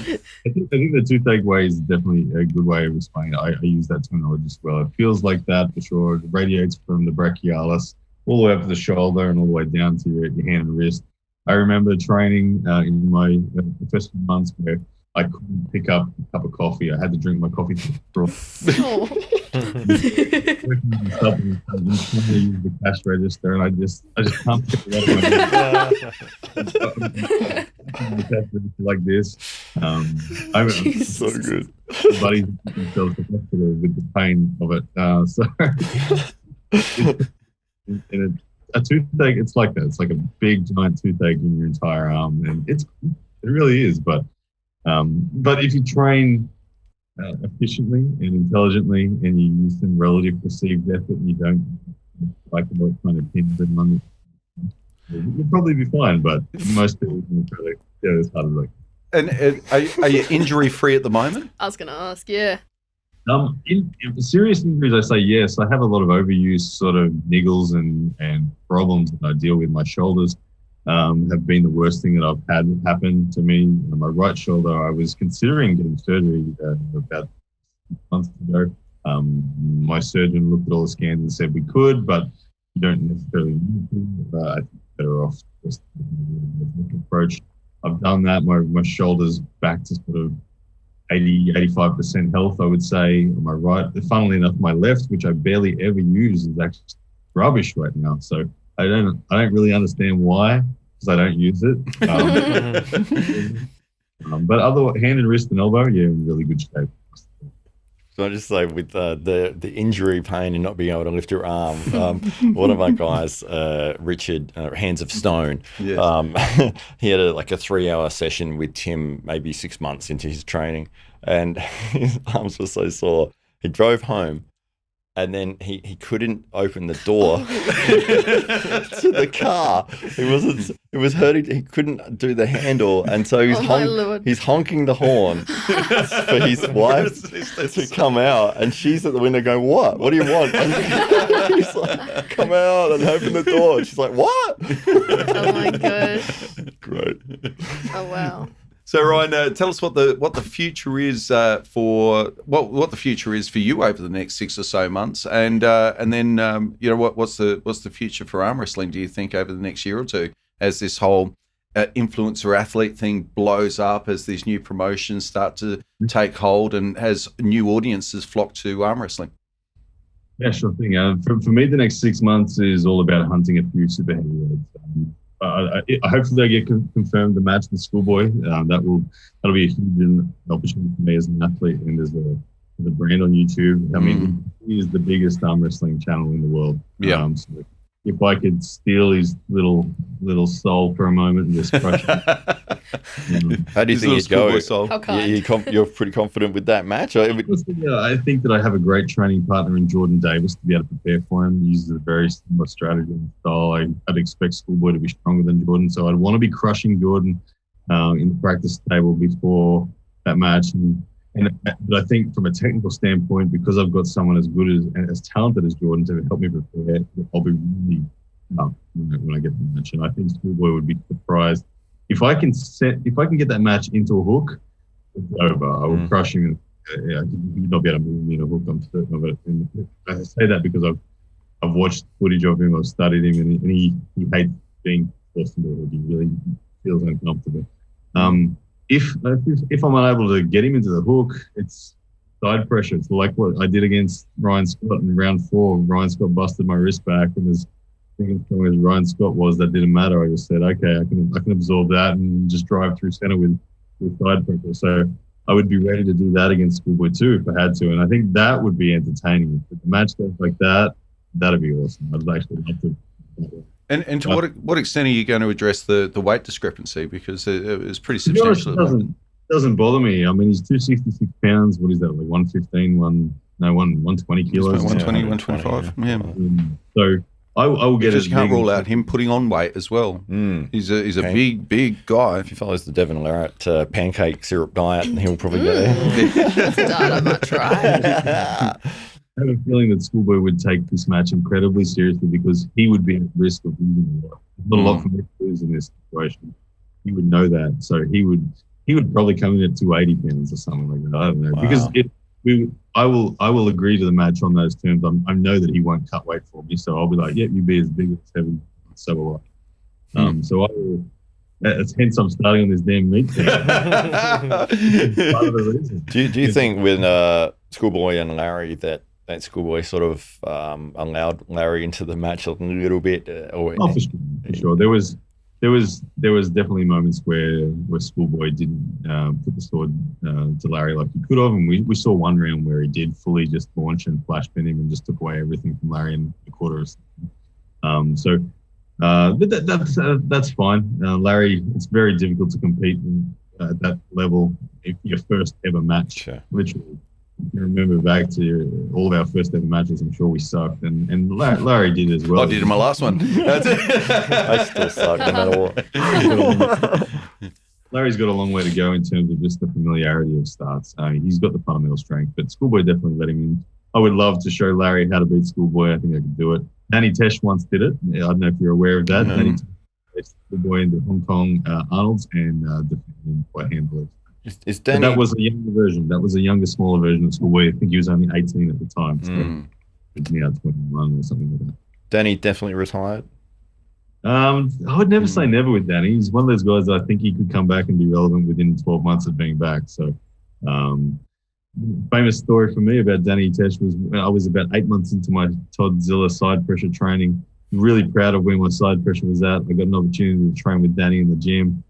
I think the toothache way is definitely a good way of explaining it. I use that terminology as well. It feels like that for sure. It radiates from the brachialis all the way up to the shoulder and all the way down to your hand and wrist. I remember training in my first few months where I couldn't pick up a cup of coffee. I had to drink my coffee to the straw. Trying to use the cash register, and I just can't pick it up. The cash register like this. I'm So good. Buddies themselves with the pain of it. A toothache, it's like that. It's like a big giant toothache in your entire arm, and it really is. But if you train efficiently and intelligently, and you use some relative perceived effort, and you don't like what kind of pins and on, you'll probably be fine. But most people will try to get as hard as they can. And are you injury free at the moment? I was going to ask, yeah. In serious injuries, I say yes. I have a lot of overuse sort of niggles and problems that I deal with. My shoulders have been the worst thing that I've had happen to me. My right shoulder, I was considering getting surgery about 6 months ago. My surgeon looked at all the scans and said we could, but you don't necessarily need to. I think better off just approach. I've done that. My shoulder's back to sort of 85% health, I would say, on my right. Funnily enough, my left, which I barely ever use, is actually rubbish right now. So I don't really understand why, because I don't use it. But other hand and wrist and elbow, yeah, in really good shape. So I just say with the injury pain and not being able to lift your arm, one of my guys, Richard, Hands of Stone, Yes. he had a 3-hour session with Tim maybe 6 months into his training, and his arms were so sore. He drove home, and then he couldn't open the door to the car. It was hurting. He couldn't do the handle, and so he's honking the horn for his wife to come out, and she's at the window going, "What? What do you want?" And he's like, "Come out and open the door." And she's like, "What?" Oh my gosh. Great. Oh wow. So Ryan, tell us what the future is for what the future is for you over the next 6 or so months, and then what's the future for arm wrestling? Do you think over the next year or two, as this whole influencer athlete thing blows up, as these new promotions start to take hold, and as new audiences flock to arm wrestling? Yeah, sure thing. For me, the next 6 months is all about hunting a few super heavyweights. Hopefully I get confirmed the match with Schoolboy. That'll be a huge opportunity for me as an athlete and as a brand on YouTube. I mean, he is the biggest arm wrestling channel in the world. Yeah. So if I could steal his little soul for a moment and just crush it. How do you think it'd go? How kind. You're pretty confident with that match? I think that I have a great training partner in Jordan Davis to be able to prepare for him. He uses a very similar strategy and style. I'd expect Schoolboy to be stronger than Jordan, so I'd want to be crushing Jordan in the practice table before that match. But I think from a technical standpoint, because I've got someone as good as talented as Jordan to help me prepare, I'll be really when I get the match. And I think Schoolboy would be surprised if I can get that match into a hook. It's over. I will crush him. He would not be able to move me in a hook. I'm certain of it. And I say that because I've watched footage of him. I've studied him, and he hates being forced into a hook. He really feels uncomfortable. If I'm unable to get him into the hook, side pressure. It's like what I did against Ryan Scott in round 4. Ryan Scott busted my wrist back, and as strong as Ryan Scott was, that didn't matter. I just said, okay, I can absorb that and just drive through center with side pressure. So I would be ready to do that against Schoolboy too if I had to, and I think that would be entertaining. If the match goes like that, that'd be awesome. I'd actually love to. And to what extent are you going to address the weight discrepancy, because it was pretty substantial? It doesn't bother me. I mean, he's 266 pounds. What is that, like 115, 120 kilos? 120, 125, yeah. So I will get it. Because you can't rule out him putting on weight as well. He's a big guy. If he follows the Devon Larratt pancake syrup diet, he'll probably get there. That's a diet I might try. I have a feeling that Schoolboy would take this match incredibly seriously, because he would be at risk of losing a lot. There's not a lot for me to lose in this situation. He would know that, so he would probably come in at 280 pounds or something like that. I don't know, because I will agree to the match on those terms. I know that he won't cut weight for me, so I'll be like, yeah, you be as big as heavy, so will I. So I will. Hence, I'm starting on this damn meat thing. Part of the reason. Do you think with Schoolboy and Larry that Schoolboy sort of allowed Larry into the match a little bit? For sure. There was definitely moments where Schoolboy didn't put the sword to Larry like he could have, and we saw one round where he did fully just launch and flash pin him and just took away everything from Larry in the quarter. But that's fine. Larry, it's very difficult to compete at that level. If your first ever match, literally. If you remember back to all of our first ever matches, I'm sure we sucked, and Larry did as well. I did in my last one. I still suck no matter what. Larry's got a long way to go in terms of just the familiarity of starts. He's got the fundamental strength, but Schoolboy definitely let him in. I would love to show Larry how to beat Schoolboy. I think I could do it. Danny Tesh once did it. I don't know if you're aware of that. Danny Tesh Schoolboy into Hong Kong Arnold's and defeated him quite handily. Is Danny... That was a younger version. That was a younger, smaller version of Schoolboy. I think he was only 18 at the time. So it's now 21 or something like that. Danny definitely retired? I would never say never with Danny. He's one of those guys that I think he could come back and be relevant within 12 months of being back. So famous story for me about Danny Tesh was I was about 8 months into my Todd Zilla side pressure training. Really proud of where my side pressure was at. I got an opportunity to train with Danny in the gym.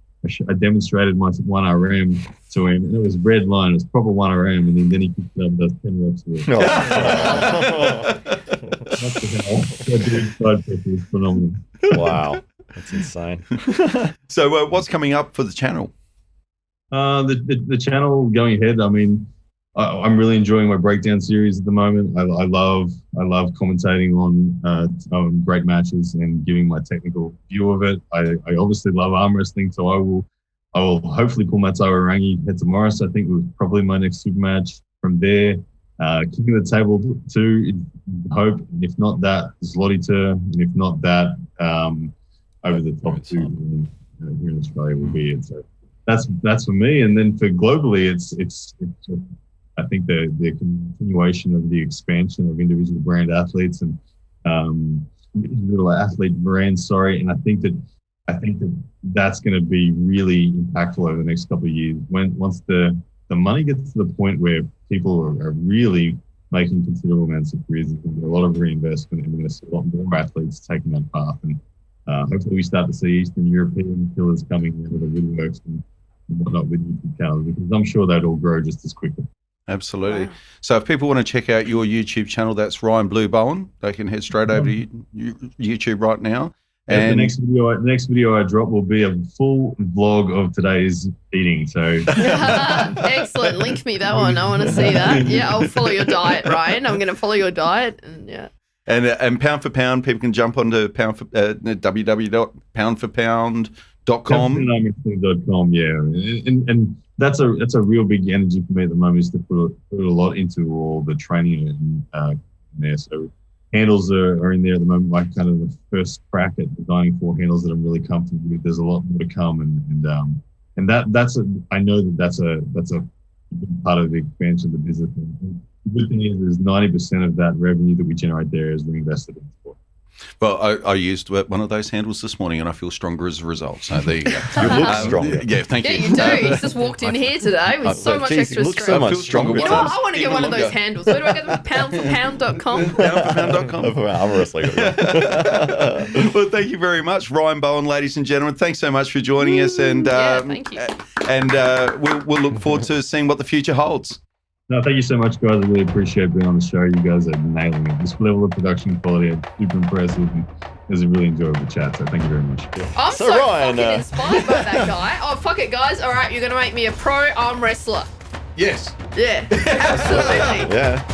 I demonstrated my 1RM to him, and it was red line. It was proper 1RM, and then he picked it up and does 10 reps with it. What the hell? That side pressure is phenomenal. Wow, that's insane. So what's coming up for the channel? The channel going ahead, I mean, I'm really enjoying my breakdown series at the moment. I love commentating on great matches and giving my technical view of it. I obviously love arm wrestling, so I will hopefully pull Matsui Rangi head to Morris. I think it was probably my next super match. From there, kicking the table too, hope. And if not that, Zlotita, and if not that, over the top two here in Australia will be it. So that's for me. And then for globally, it's I think the continuation of the expansion of individual brand athletes and little athlete brands. And I think that's going to be really impactful over the next couple of years. Once the money gets to the point where people are really making considerable amounts of careers, there's going to be a lot of reinvestment, and we're going to see a lot more athletes taking that path. And hopefully we start to see Eastern European pillars coming into the woodworks and whatnot with YouTube channels, because I'm sure that'll grow just as quickly. Absolutely. Wow. So if people want to check out your YouTube channel, that's Ryan Blue Bowen. They can head straight over to YouTube right now. And the next video I drop will be a full vlog of today's eating. So excellent. Link me that one. I want to see that. Yeah, I'll follow your diet, Ryan. I'm going to follow your diet, and yeah. And pound for pound, people can jump onto www.poundforpound.com. Yeah, and that's a real big energy for me at the moment, is to put a lot into all the training in there. So handles are in there at the moment, like kind of the first crack at designing 4 handles that I'm really comfortable with. There's a lot more to come, and that's I know that's a big part of the expansion of the business. And the good thing is 90% of that revenue that we generate there is reinvested in sport. Well, I used one of those handles this morning, and I feel stronger as a result. So there you go. You look stronger. Yeah, thank Yeah, you. you do. He's just walked in here today with so much extra looks strength. so I much feel stronger. stronger. You know what? I want to get Even one of those longer. handles. Where do I get them? Poundforpound.com. Poundforpound.com. Arm wrestling. Well, thank you very much, Ryan Bowen, ladies and gentlemen. Thanks so much for joining us, and thank you. And we'll look forward to seeing what the future holds. No, thank you so much, guys. I really appreciate being on the show. You guys are nailing it. This level of production quality is super impressive, and it was a really enjoyable chat. So thank you very much. I'm So so Ryan, fucking inspired by that guy. Oh, fuck it, guys. All right, you're going to make me a pro arm wrestler. Yes. Yeah, absolutely. Yeah.